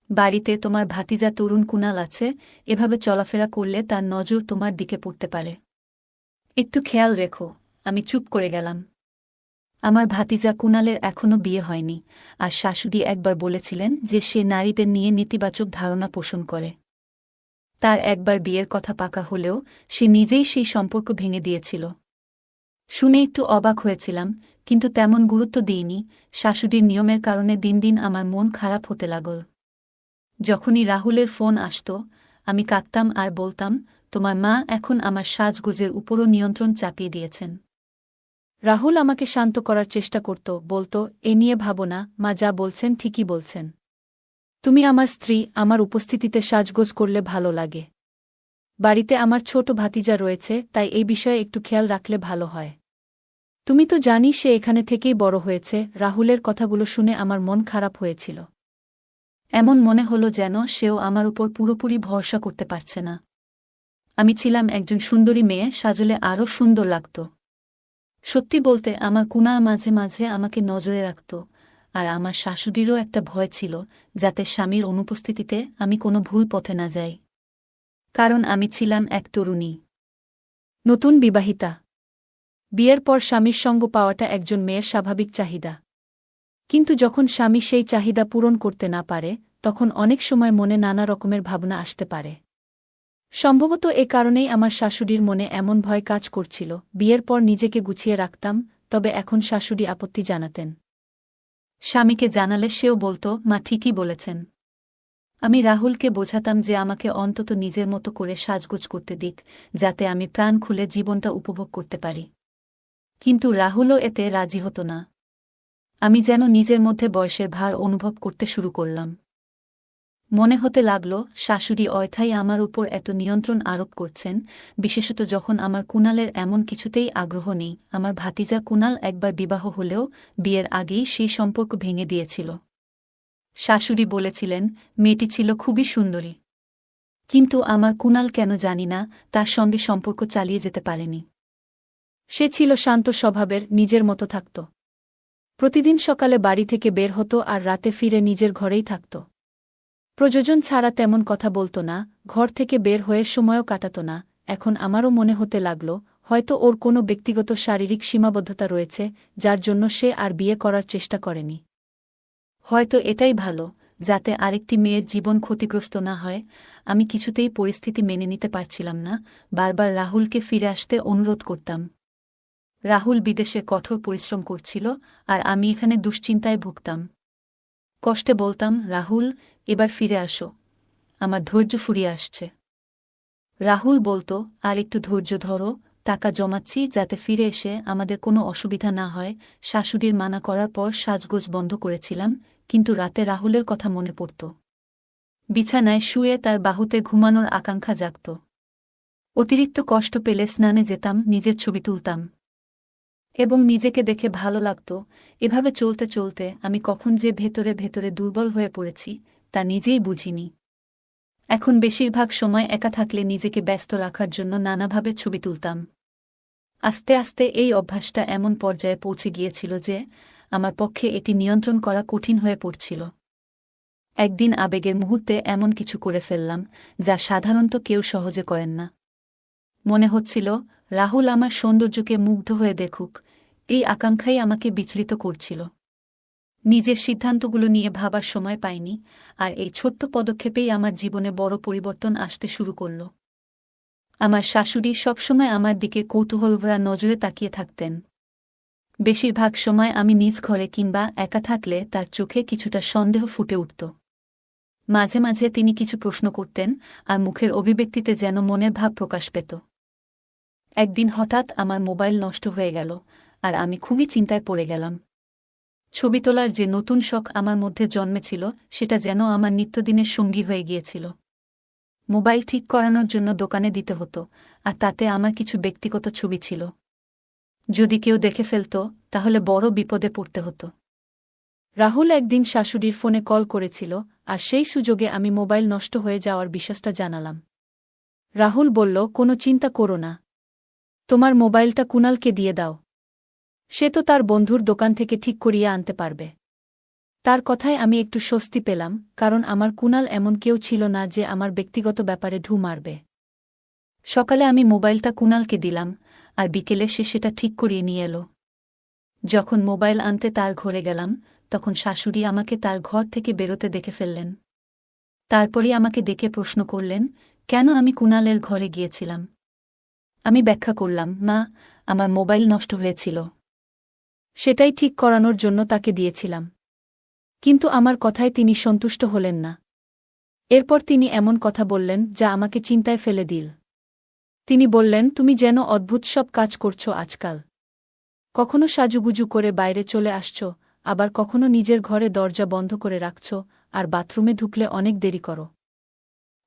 বাড়িতে তোমার ভাতিজা তরুণ কুনাল আছে, এভাবে চলাফেরা করলে তার নজর তোমার দিকে পড়তে পারে। একটু খেয়াল রেখো। আমি চুপ করে গেলাম। আমার ভাতিজা কুনালের এখনও বিয়ে হয়নি, আর শাশুড়ি একবার বলেছিলেন যে সে নারীদের নিয়ে নেতিবাচক ধারণা পোষণ করে। তার একবার বিয়ের কথা পাকা হলেও সে নিজেই সেই সম্পর্ক ভেঙে দিয়েছিল। শুনে একটু অবাক হয়েছিলাম, কিন্তু তেমন গুরুত্ব দিইনি। শাশুড়ির নিয়মের কারণে দিন দিন আমার মন খারাপ হতে লাগল। যখনই রাহুলের ফোন আসত আমি কাঁদতাম আর বলতাম, তোমার মা এখন আমার সাজগোজের উপরও নিয়ন্ত্রণ চাপিয়ে দিয়েছেন। রাহুল আমাকে শান্ত করার চেষ্টা করত, বলতো, এ নিয়ে ভাবো না, মা যা বলছেন ঠিকই বলছেন। তুমি আমার স্ত্রী, আমার উপস্থিতিতে সাজগোজ করলে ভালো লাগে। বাড়িতে আমার ছোট ভাতিজা রয়েছে, তাই এই বিষয়ে একটু খেয়াল রাখলে ভালো হয়। তুমি তো জানি সে এখানে থেকেই বড় হয়েছে। রাহুলের কথাগুলো শুনে আমার মন খারাপ হয়েছিল। এমন মনে হলো যেন সেও আমার উপর পুরোপুরি ভরসা করতে পারছে না। আমি ছিলাম একজন সুন্দরী মেয়ে, সাজলে আরও সুন্দর লাগত। সত্যি বলতে আমার কুনাল মাঝে মাঝে আমাকে নজরে রাখত, আর আমার শাশুড়িরও একটা ভয় ছিল যাতে স্বামীর অনুপস্থিতিতে আমি কোনো ভুল পথে না যাই। কারণ আমি ছিলাম এক তরুণী, নতুন বিবাহিতা। বিয়ের পর স্বামীর সঙ্গ পাওয়াটা একজন মেয়ের স্বাভাবিক চাহিদা। কিন্তু যখন স্বামী সেই চাহিদা পূরণ করতে না পারে তখন অনেক সময় মনে নানা রকমের ভাবনা আসতে পারে। সম্ভবত এ কারণেই আমার শাশুড়ির মনে এমন ভয় কাজ করছিল। বিয়ের পর নিজেকে গুছিয়ে রাখতাম, তবে এখন শাশুড়ি আপত্তি জানাতেন। স্বামীকে জানালে সেও বলতো, মা ঠিকই বলেছেন। আমি রাহুলকে বোঝাতাম যে আমাকে অন্তত নিজের মতো করে সাজগোজ করতে দিক, যাতে আমি প্রাণ খুলে জীবনটা উপভোগ করতে পারি। কিন্তু রাহুলও এতে রাজি হতো না। আমি যেন নিজের মধ্যে বয়সের ভার অনুভব করতে শুরু করলাম। মনে হতে লাগল শাশুড়ি অয়থাই আমার উপর এত নিয়ন্ত্রণ আরোপ করছেন, বিশেষত যখন আমার কুণালের এমন কিছুতেই আগ্রহ নেই। আমার ভাতিজা কুণাল একবার বিবাহ হলেও বিয়ের আগেই সেই সম্পর্ক ভেঙে দিয়েছিল। শাশুড়ি বলেছিলেন মেয়েটি ছিল খুবই সুন্দরী, কিন্তু আমার কুণাল কেন জানি না তার সঙ্গে সম্পর্ক চালিয়ে যেতে পারেনি। সে ছিল শান্ত স্বভাবের, নিজের মতো থাকত। প্রতিদিন সকালে বাড়ি থেকে বের হতো আর রাতে ফিরে নিজের ঘরেই থাকত। প্রযোজন ছাড়া তেমন কথা বলতো না, ঘর থেকে বের হয়ে সময়ও কাটাত না। এখন আমারও মনে হতে লাগল হয়তো ওর কোনো ব্যক্তিগত শারীরিক সীমাবদ্ধতা রয়েছে, যার জন্য সে আর বিয়ে করার চেষ্টা করেনি। হয়তো এটাই ভালো, যাতে আরেকটি মেয়ের জীবন ক্ষতিগ্রস্ত না হয়। আমি কিছুতেই পরিস্থিতি মেনে নিতে পারছিলাম না, বারবার রাহুলকে ফিরে আসতে অনুরোধ করতাম। রাহুল বিদেশে কঠোর পরিশ্রম করছিল, আর আমি এখানে দুশ্চিন্তায় ভুগতাম। কষ্টে বলতাম, রাহুল, এবার ফিরে আসো, আমার ধৈর্য ফুরিয়ে আসছে। রাহুল বলতো, আর একটু ধৈর্য ধরো, টাকা জমাচ্ছি যাতে ফিরে এসে আমাদের কোনো অসুবিধা না হয়। শাশুড়ির মানা করার পর সাজগোজ বন্ধ করেছিলাম, কিন্তু রাতে রাহুলের কথা মনে পড়ত। বিছানায় শুয়ে তার বাহুতে ঘুমানোর আকাঙ্ক্ষা জাগত। অতিরিক্ত কষ্ট পেলে স্নানে যেতাম, নিজের ছবি তুলতাম এবং নিজেকে দেখে ভালো লাগত। এভাবে চলতে চলতে আমি কখন যে ভেতরে ভেতরে দুর্বল হয়ে পড়েছি তা নিজেই বুঝিনি। এখন বেশিরভাগ সময় একা থাকলে নিজেকে ব্যস্ত রাখার জন্য নানাভাবে ছবি তুলতাম। আস্তে আস্তে এই অভ্যাসটা এমন পর্যায়ে পৌঁছে গিয়েছিল যে আমার পক্ষে এটি নিয়ন্ত্রণ করা কঠিন হয়ে পড়ছিল। একদিন আবেগের মুহূর্তে এমন কিছু করে ফেললাম যা সাধারণত কেউ সহজে করেন না। মনে হচ্ছিল রাহুল আমার সৌন্দর্যকে মুগ্ধ হয়ে দেখুক, এই আকাঙ্ক্ষাই আমাকে বিচলিত করছিল। নিজের সিদ্ধান্তগুলো নিয়ে ভাবার সময় পাইনি, আর এই ছোট্ট পদক্ষেপেই আমার জীবনে বড় পরিবর্তন আসতে শুরু করল। আমার শাশুড়ি সবসময় আমার দিকে কৌতূহলভরা নজরে তাকিয়ে থাকতেন। বেশিরভাগ সময় আমি নিজ ঘরে কিংবা একা থাকলে তার চোখে কিছুটা সন্দেহ ফুটে উঠত। মাঝে মাঝে তিনি কিছু প্রশ্ন করতেন, আর মুখের অভিব্যক্তিতে যেন মনের ভাব প্রকাশ পেত। একদিন হঠাৎ আমার মোবাইল নষ্ট হয়ে গেল, আর আমি খুবই চিন্তায় পড়ে গেলাম। ছবি তোলার যে নতুন শখ আমার মধ্যে জন্মেছিল সেটা যেন আমার নিত্যদিনের সঙ্গী হয়ে গিয়েছিল। মোবাইল ঠিক করানোর জন্য দোকানে দিতে হতো, আর তাতে আমার কিছু ব্যক্তিগত ছবি ছিল। যদি কেউ দেখে ফেলত তাহলে বড় বিপদে পড়তে হতো। রাহুল একদিন শাশুড়ির ফোনে কল করেছিল, আর সেই সুযোগে আমি মোবাইল নষ্ট হয়ে যাওয়ার বিষয়টা জানালাম। রাহুল বলল, কোনো চিন্তা করো না, তোমার মোবাইলটা কুণালকে দিয়ে দাও, সে তো তার বন্ধুর দোকান থেকে ঠিক করিয়ে আনতে পারবে। তার কথায় আমি একটু স্বস্তি পেলাম, কারণ আমার কুণাল এমন কেউ ছিল না যে আমার ব্যক্তিগত ব্যাপারে ঢু মারবে। সকালে আমি মোবাইলটা কুণালকে দিলাম, আর বিকেলে সে সেটা ঠিক করিয়ে নিয়ে এলো। যখন মোবাইল আনতে তার ঘরে গেলাম, তখন শাশুড়ি আমাকে তার ঘর থেকে বেরোতে দেখে ফেললেন। তারপরই আমাকে ডেকে প্রশ্ন করলেন কেন আমি কুণালের ঘরে গিয়েছিলাম। আমি ব্যাখ্যা করলাম, মা, আমার মোবাইল নষ্ট হয়েছিল, সেটাই ঠিক করানোর জন্য তাকে দিয়েছিলাম। কিন্তু আমার কথায় তিনি সন্তুষ্ট হলেন না। এরপর তিনি এমন কথা বললেন যা আমাকে চিন্তায় ফেলে দিল। তিনি বললেন, তুমি যেন অদ্ভুত সব কাজ করছো আজকাল। কখনো সাজুগুজু করে বাইরে চলে আসছ, আবার কখনো নিজের ঘরে দরজা বন্ধ করে রাখছ, আর বাথরুমে ঢুকলে অনেক দেরি করো।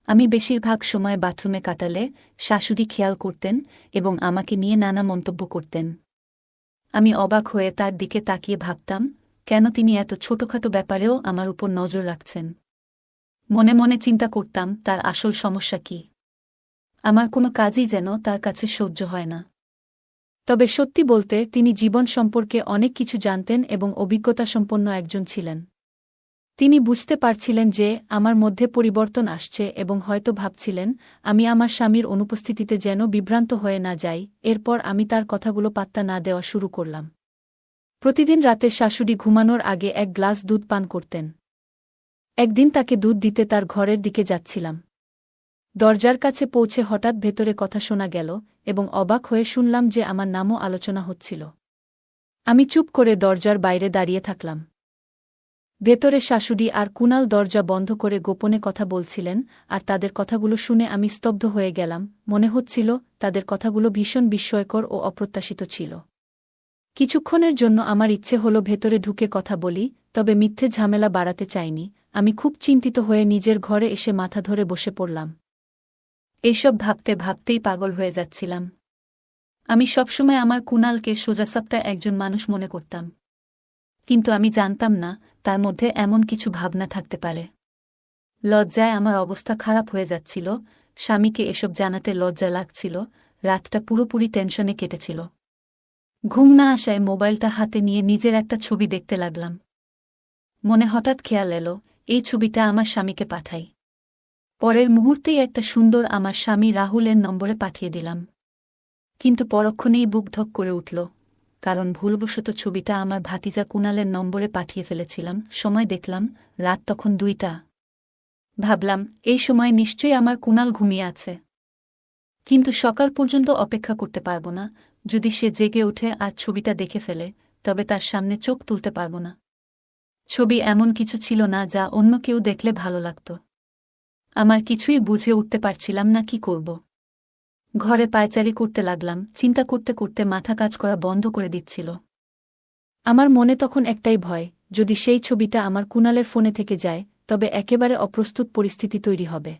আমি বেশিরভাগ সময় বাথরুমে কাটালে শাশুড়ি খেয়াল করতেন এবং আমাকে নিয়ে নানা মন্তব্য করতেন। আমি অবাক হয়ে তার দিকে তাকিয়ে ভাবতাম, কেন তিনি এত ছোটখাটো ব্যাপারেও আমার উপর নজর রাখছেন। মনে মনে চিন্তা করতাম তার আসল সমস্যা কি। আমার কোনো কাজই যেন তার কাছে সহ্য হয় না। তবে সত্যি বলতে তিনি জীবন সম্পর্কে অনেক কিছু জানতেন এবং অভিজ্ঞতাসম্পন্ন একজন ছিলেন। তিনি বুঝতে পারছিলেন যে আমার মধ্যে পরিবর্তন আসছে এবং হয়তো ভাবছিলেন আমি আমার স্বামীর অনুপস্থিতিতে যেন বিভ্রান্ত হয়ে না যাই। এরপর আমি তার কথাগুলো পাত্তা না দেওয়া শুরু করলাম। প্রতিদিন রাতে শাশুড়ি ঘুমানোর আগে এক গ্লাস দুধ পান করতেন। একদিন তাকে দুধ দিতে তার ঘরের দিকে যাচ্ছিলাম। দরজার কাছে পৌঁছে হঠাৎ ভেতরে কথা শোনা গেল এবং অবাক হয়ে শুনলাম যে আমার নামও আলোচনা হচ্ছিল। আমি চুপ করে দরজার বাইরে দাঁড়িয়ে থাকলাম। ভেতরে শাশুড়ি আর কুণাল দরজা বন্ধ করে গোপনে কথা বলছিলেন, আর তাদের কথাগুলো শুনে আমি স্তব্ধ হয়ে গেলাম। মনে হচ্ছিল তাদের কথাগুলো ভীষণ বিস্ময়কর ও অপ্রত্যাশিত ছিল। কিছুক্ষণের জন্য আমার ইচ্ছে হলো ভেতরে ঢুকে কথা বলি, তবে মিথ্যে ঝামেলা বাড়াতে চাইনি। আমি খুব চিন্তিত হয়ে নিজের ঘরে এসে মাথা ধরে বসে পড়লাম। এইসব ভাবতে ভাবতেই পাগল হয়ে যাচ্ছিলাম। আমি সবসময় আমার কুণালকে সোজাসাপটা একজন মানুষ মনে করতাম, কিন্তু আমি জানতাম না তার মধ্যে এমন কিছু ভাবনা থাকতে পারে। লজ্জায় আমার অবস্থা খারাপ হয়ে যাচ্ছিল, স্বামীকে এসব জানাতে লজ্জা লাগছিল, রাতটা পুরোপুরি টেনশনে কেটেছিল। ঘুম না আসায় মোবাইলটা হাতে নিয়ে নিজের একটা ছবি দেখতে লাগলাম। মনে হঠাৎ খেয়াল এলো, এই ছবিটা আমার স্বামীকে পাঠাই। পরের মুহূর্তেই একটা সুন্দর আমার স্বামী রাহুলের নম্বরে পাঠিয়ে দিলাম। কিন্তু পরক্ষণেই বুক ধক করে উঠল, কারণ ভুলবশত ছবিটা আমার ভাতিজা কুণালের নম্বরে পাঠিয়ে ফেলেছিলাম। সময় দেখলাম রাত তখন 2টা। ভাবলাম এই সময় নিশ্চয়ই আমার কুণাল ঘুমিয়ে আছে, কিন্তু সকাল পর্যন্ত অপেক্ষা করতে পারব না। যদি সে জেগে ওঠে আর ছবিটা দেখে ফেলে, তবে তার সামনে চোখ তুলতে পারব না। ছবি এমন কিছু ছিল না যা অন্য কেউ দেখলে ভালো লাগত। আমার কিছুই বুঝে উঠতে পারছিলাম না কি করব। ঘরে পায়চারি করতে লাগলাম, চিন্তা করতে করতে মাথা কাজ করা বন্ধ করে দিচ্ছিল। আমার মনে তখন একটাই ভয়, যদি সেই ছবিটা আমার কুণালের ফোনে থেকে যায়, তবে একেবারে অপ্রস্তুত পরিস্থিতি তৈরি হবে।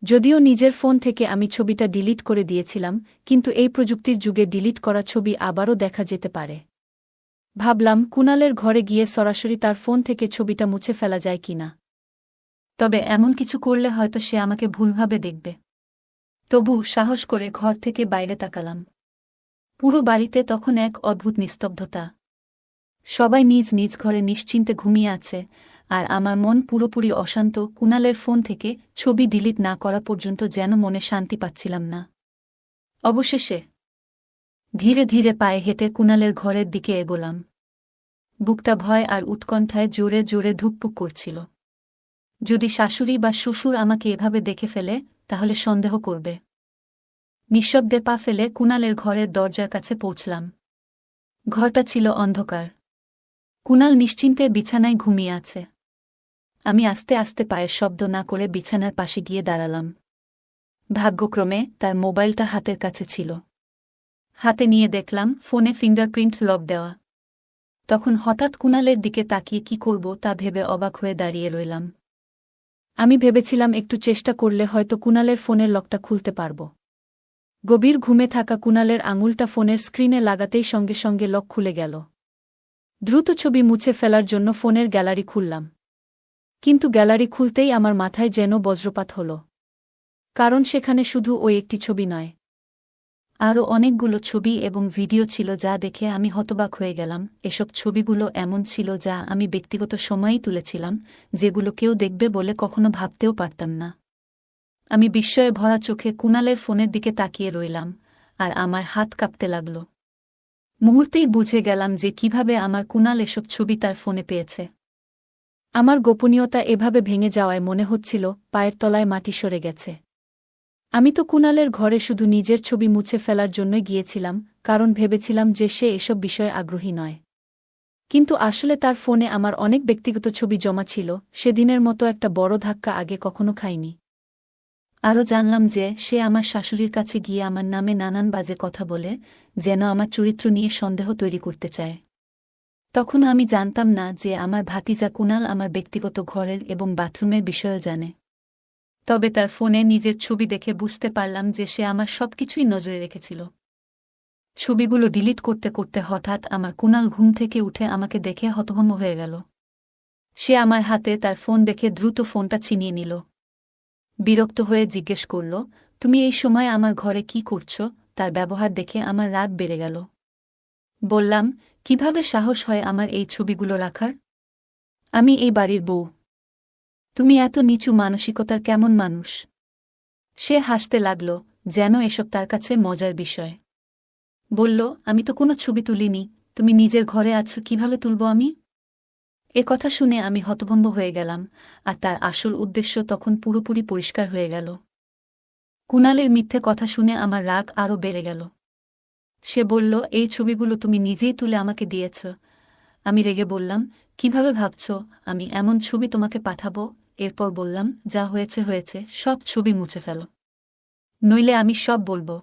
যদিও নিজের ফোন থেকে আমি ছবিটা ডিলিট করে দিয়েছিলাম, কিন্তু এই প্রযুক্তির যুগে ডিলিট করা ছবি আবারও দেখা যেতে পারে। ভাবলাম কুণালের ঘরে গিয়ে সরাসরি তার ফোন থেকে ছবিটা মুছে ফেলা যায় কিনা। তবে এমন কিছু করলে হয়তো সে আমাকে ভুলভাবে দেখবে। তবু সাহস করে ঘর থেকে বাইরে তাকালাম। পুরো বাড়িতে তখন এক অদ্ভুত নিস্তব্ধতা। সবাই নিজ নিজ ঘরে নিশ্চিন্তে ঘুমিয়ে আছে, আর আমার মন পুরোপুরি অশান্ত। কুণালের ফোন থেকে ছবি ডিলিট না করা পর্যন্ত যেন মনে শান্তি পাচ্ছিলাম না। অবশেষে ধীরে ধীরে পায়ে হেঁটে কুণালের ঘরের দিকে এগোলাম। বুকটা ভয় আর উৎকণ্ঠায় জোরে জোরে ধুকপুক করছিল। যদি শাশুড়ি বা শ্বশুর আমাকে এভাবে দেখে ফেলে, তাহলে সন্দেহ করবে। নিঃশব্দে পা ফেলে কুণালের ঘরের দরজার কাছে পৌঁছলাম। ঘরটা ছিল অন্ধকার। কুণাল নিশ্চিন্তে বিছানায় ঘুমিয়ে আছে। আমি আস্তে আস্তে পায়ের শব্দ না করে বিছানার পাশে গিয়ে দাঁড়ালাম। ভাগ্যক্রমে তার মোবাইলটা হাতের কাছে ছিল। হাতে নিয়ে দেখলাম ফোনে ফিঙ্গারপ্রিন্ট লক দেওয়া। তখন হঠাৎ কুণালের দিকে তাকিয়ে কি করব তা ভেবে অবাক হয়ে দাঁড়িয়ে রইলাম। আমি ভেবেছিলাম একটু চেষ্টা করলে হয়তো কুণালের ফোনের লকটা খুলতে পারব। গভীর ঘুমে থাকা কুণালের আঙুলটা ফোনের স্ক্রিনে লাগাতেই সঙ্গে সঙ্গে লক খুলে গেল। দ্রুত ছবি মুছে ফেলার জন্য ফোনের গ্যালারি খুললাম। কিন্তু গ্যালারি খুলতেই আমার মাথায় যেন বজ্রপাত হল। কারণ সেখানে শুধু ওই একটি ছবি নয়, আরও অনেকগুলো ছবি এবং ভিডিও ছিল, যা দেখে আমি হতবাক হয়ে গেলাম। এসব ছবিগুলো এমন ছিল যা আমি ব্যক্তিগত সময়েই তুলেছিলাম, যেগুলো কেউ দেখবে বলে কখনো ভাবতেও পারতাম না। আমি বিস্ময়ে ভরা চোখে কুণালের ফোনের দিকে তাকিয়ে রইলাম, আর আমার হাত কাঁপতে লাগল। মুহূর্তেই বুঝে গেলাম যে কিভাবে আমার কুণাল এসব ছবি তার ফোনে পেয়েছে। আমার গোপনীয়তা এভাবে ভেঙে যাওয়ায় মনে হচ্ছিল পায়ের তলায় মাটি সরে গেছে। আমি তো কুণালের ঘরে শুধু নিজের ছবি মুছে ফেলার জন্যই গিয়েছিলাম, কারণ ভেবেছিলাম যে সে এসব বিষয়ে আগ্রহী নয়। কিন্তু আসলে তার ফোনে আমার অনেক ব্যক্তিগত ছবি জমা ছিল। সেদিনের মতো একটা বড় ধাক্কা আগে কখনো খাইনি। আরও জানলাম যে সে আমার শাশুড়ির কাছে গিয়ে আমার নামে নানান বাজে কথা বলে, যেন আমার চরিত্র নিয়ে সন্দেহ তৈরি করতে চায়। তখন আমি জানতাম না যে আমার ভাতিজা কুণাল আমার ব্যক্তিগত ঘরের এবং বাথরুমের বিষয়ও জানে। তবে তার ফোনে নিজের ছবি দেখে বুঝতে পারলাম যে সে আমার সবকিছুই নজরে রেখেছিল। ছবিগুলো ডিলিট করতে করতে হঠাৎ আমার কুণাল ঘুম থেকে উঠে আমাকে দেখে হতভম্ব হয়ে গেল। সে আমার হাতে তার ফোন দেখে দ্রুত ফোনটা ছিনিয়ে নিল। বিরক্ত হয়ে জিজ্ঞেস করল, তুমি এই সময় আমার ঘরে কি করছ? তার ব্যবহার দেখে আমার রাগ বেড়ে গেল। বললাম, কিভাবে সাহস হয় আমার এই ছবিগুলো রাখার? আমি এই বাড়ির বউ। তুমি এত নিচু মানসিকতার কেমন মানুষ? সে হাসতে লাগল, যেন এসব তার কাছে মজার বিষয়। বলল, আমি তো কোনো ছবি তুলিনি, তুমি নিজের ঘরে আছো, কিভাবে তুলব আমি? এ কথা শুনে আমি হতভম্ব হয়ে গেলাম, আর তার আসল উদ্দেশ্য তখন পুরোপুরি পরিষ্কার হয়ে গেল। কুণালের মিথ্যে কথা শুনে আমার রাগ আরও বেড়ে গেল। সে বলল, এই ছবিগুলো তুমি নিজেই তুলে আমাকে দিয়েছ। আমি রেগে বললাম, কিভাবে ভাবছ আমি এমন ছবি তোমাকে পাঠাবো? এরপর বললাম, যা হয়েছে হয়েছে, সব ছবি মুছে ফেলো, নইলে আমি সব বলবো।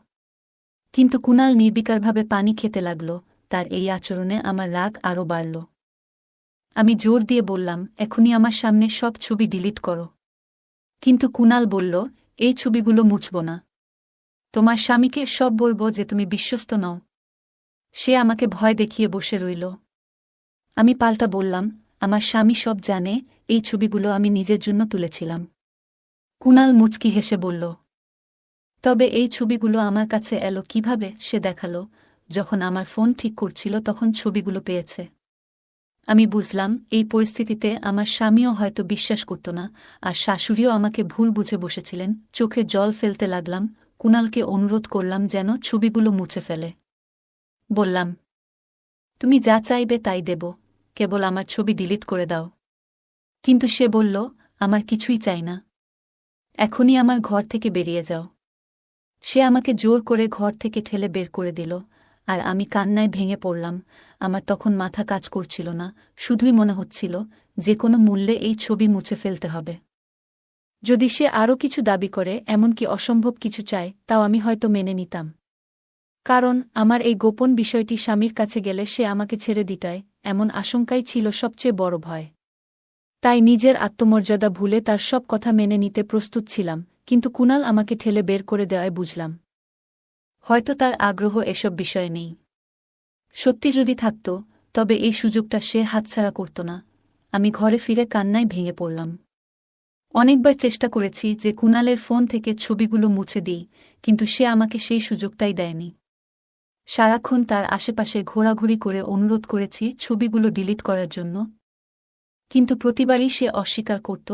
কিন্তু কুণাল নির্বিকারভাবে পানি খেতে লাগল, তার এই আচরণে আমার রাগ আরও বাড়ল। আমি জোর দিয়ে বললাম, এখনই আমার সামনে সব ছবি ডিলিট করো। কিন্তু কুনাল বলল, এই ছবিগুলো মুছব না। তোমার স্বামীকে সব বলবো যে তুমি বিশ্বস্ত নও। সে আমাকে ভয় দেখিয়ে বসে রইল। আমি পাল্টা বললাম, আমার স্বামী সব জানে, এই ছবিগুলো আমি নিজের জন্য তুলেছিলাম। কুনাল মুচকি হেসে বলল, তবে এই ছবিগুলো আমার কাছে এলো কিভাবে? সে দেখালো, যখন আমার ফোন ঠিক করছিল তখন ছবিগুলো পেয়েছে। আমি বুঝলাম, এই পরিস্থিতিতে আমার স্বামীও হয়তো বিশ্বাস করত না, আর শাশুড়িও আমাকে ভুল বুঝে বসেছিলেন। চোখে জল ফেলতে লাগলাম। কুনালকে অনুরোধ করলাম যেন ছবিগুলো মুছে ফেলে। বললাম, তুমি যা চাইবে তাই দেব, কেবল আমার ছবি ডিলিট করে দাও। কিন্তু সে বলল, আমার কিছুই চাই না, এখনই আমার ঘর থেকে বেরিয়ে যাও। সে আমাকে জোর করে ঘর থেকে ঠেলে বের করে দিল, আর আমি কান্নায় ভেঙে পড়লাম। আমার তখন মাথা কাজ করছিল না, শুধুই মনে হচ্ছিল যে কোনো মূল্যে এই ছবি মুছে ফেলতে হবে। যদি সে আরও কিছু দাবি করে, এমনকি অসম্ভব কিছু চায়, তাও আমি হয়তো মেনে নিতাম। কারণ আমার এই গোপন বিষয়টি স্বামীর কাছে গেলে সে আমাকে ছেড়ে দিটায়, এমন আশঙ্কাই ছিল সবচেয়ে বড় ভয়। তাই নিজের আত্মমর্যাদা ভুলে তার সব কথা মেনে নিতে প্রস্তুত ছিলাম, কিন্তু কুনাল আমাকে ঠেলে বের করে দেওয়ায় বুঝলাম, হয়তো তার আগ্রহ এসব বিষয়ে নেই। সত্যি যদি থাকত, তবে এই সুযোগটা সে হাতছাড়া করত না। আমি ঘরে ফিরে কান্নায় ভেঙে পড়লাম। অনেকবার চেষ্টা করেছি যে কুনালের ফোন থেকে ছবিগুলো মুছে দিই, কিন্তু সে আমাকে সেই সুযোগটাই দেয়নি। সারাক্ষণ তার আশেপাশে ঘোরাঘুরি করে অনুরোধ করেছি ছবিগুলো ডিলিট করার জন্য, কিন্তু প্রতিবারই সে অস্বীকার করত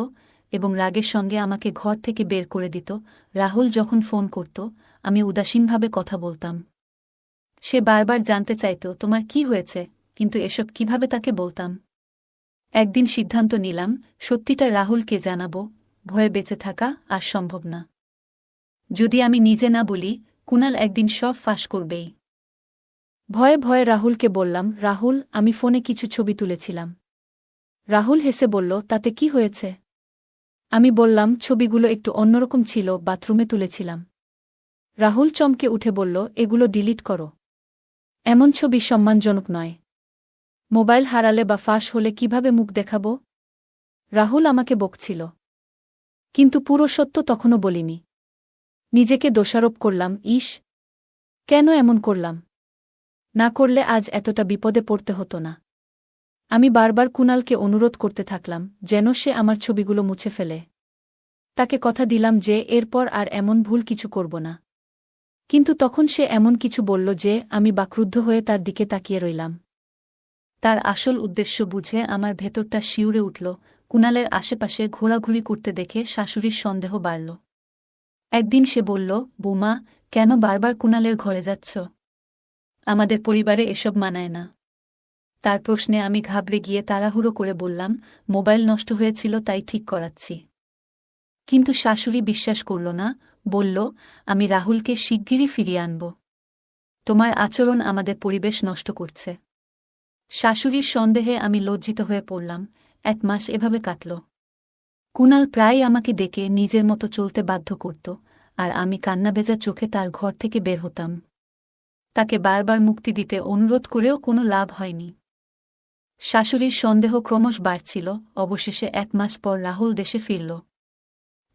এবং রাগের সঙ্গে আমাকে ঘর থেকে বের করে দিত। রাহুল যখন ফোন করত, আমি উদাসীনভাবে কথা বলতাম। সে বারবার জানতে চাইত, তোমার কি হয়েছে, কিন্তু এসব কিভাবে তাকে বলতাম। একদিন সিদ্ধান্ত নিলাম, সত্যিটা রাহুলকে জানাবো। ভয়ে বেঁচে থাকা আর সম্ভব না। যদি আমি নিজে না বলি, কুনাল একদিন সব ফাঁস করবেই। ভয়ে ভয়ে রাহুলকে বললাম, রাহুল, আমি ফোনে কিছু ছবি তুলেছিলাম। রাহুল হেসে বলল, তাতে কি হয়েছে? আমি বললাম, ছবিগুলো একটু অন্যরকম ছিল, বাথরুমে তুলেছিলাম। রাহুল চমকে উঠে বলল, এগুলো ডিলিট করো। এমন ছবি সম্মানজনক নয়। মোবাইল হারালে বা ফাঁস হলে কিভাবে মুখ দেখাবো? রাহুল আমাকে বকছিল, কিন্তু পুরো সত্য তখনও বলিনি। নিজেকে দোষারোপ করলাম, ইস, কেন এমন করলাম? না করলে আজ এতটা বিপদে পড়তে হতো না। আমি বারবার কুনালকে অনুরোধ করতে থাকলাম যেন সে আমার ছবিগুলো মুছে ফেলে। তাকে কথা দিলাম যে এরপর আর এমন ভুল কিছু করব না। কিন্তু তখন সে এমন কিছু বলল যে আমি বাকরুদ্ধ হয়ে তার দিকে তাকিয়ে রইলাম। তার আসল উদ্দেশ্য বুঝে আমার ভেতরটা শিউরে উঠল। কুনালের আশেপাশে ঘোরাঘুরি করতে দেখে শাশুড়ির সন্দেহ বাড়ল। একদিন সে বলল, বৌমা, কেন বারবার কুনালের ঘরে যাচ্ছ? আমাদের পরিবারে এসব মানায় না। তার প্রশ্নে আমি ঘাবড়ে গিয়ে তাড়াহুড়ো করে বললাম, মোবাইল নষ্ট হয়েছিল তাই ঠিক করাচ্ছি। কিন্তু শাশুড়ি বিশ্বাস করল না, বলল, আমি রাহুলকে শিগগিরই ফিরিয়ে আনব। তোমার আচরণ আমাদের পরিবেশ নষ্ট করছে। শাশুড়ির সন্দেহে আমি লজ্জিত হয়ে পড়লাম। 1 মাস এভাবে কাটল। কুনাল প্রায় আমাকে ডেকে নিজের মতো চলতে বাধ্য করত, আর আমি কান্নাভেজা চোখে তার ঘর থেকে বের হতাম। তাকে বারবার মুক্তি দিতে অনুরোধ করেও কোনো লাভ হয়নি। শাশুড়ির সন্দেহ ক্রমশ বাড়ছিল। অবশেষে 1 মাস পর রাহুল দেশে ফিরল।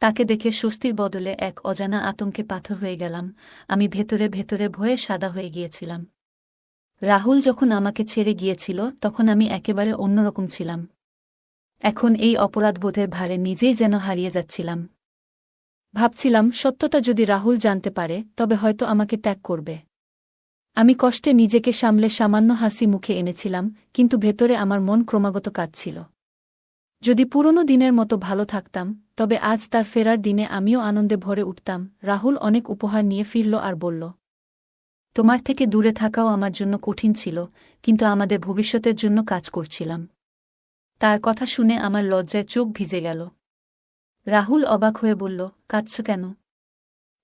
তাকে দেখে স্বস্তির বদলে এক অজানা আতঙ্কে পাথর হয়ে গেলাম। আমি ভেতরে ভেতরে ভয়ে সাদা হয়ে গিয়েছিলাম। রাহুল যখন আমাকে ছেড়ে গিয়েছিল তখন আমি একেবারে অন্যরকম ছিলাম। এখন এই অপরাধবোধের ভারে নিজেই যেন হারিয়ে যাচ্ছিলাম। ভাবছিলাম, সত্যটা যদি রাহুল জানতে পারে তবে হয়তো আমাকে ত্যাগ করবে। আমি কষ্টে নিজেকে সামলে সামান্য হাসি মুখে এনেছিলাম, কিন্তু ভেতরে আমার মন ক্রমাগত কাঁদছিল। যদি পুরনো দিনের মতো ভালো থাকতাম, তবে আজ তার ফেরার দিনে আমিও আনন্দে ভরে উঠতাম। রাহুল অনেক উপহার নিয়ে ফিরল আর বলল, তোমার থেকে দূরে থাকাও আমার জন্য কঠিন ছিল, কিন্তু আমাদের ভবিষ্যতের জন্য কাজ করছিলাম। তার কথা শুনে আমার লজ্জায় চোখ ভিজে গেল। রাহুল অবাক হয়ে বলল, কাঁদছ কেন?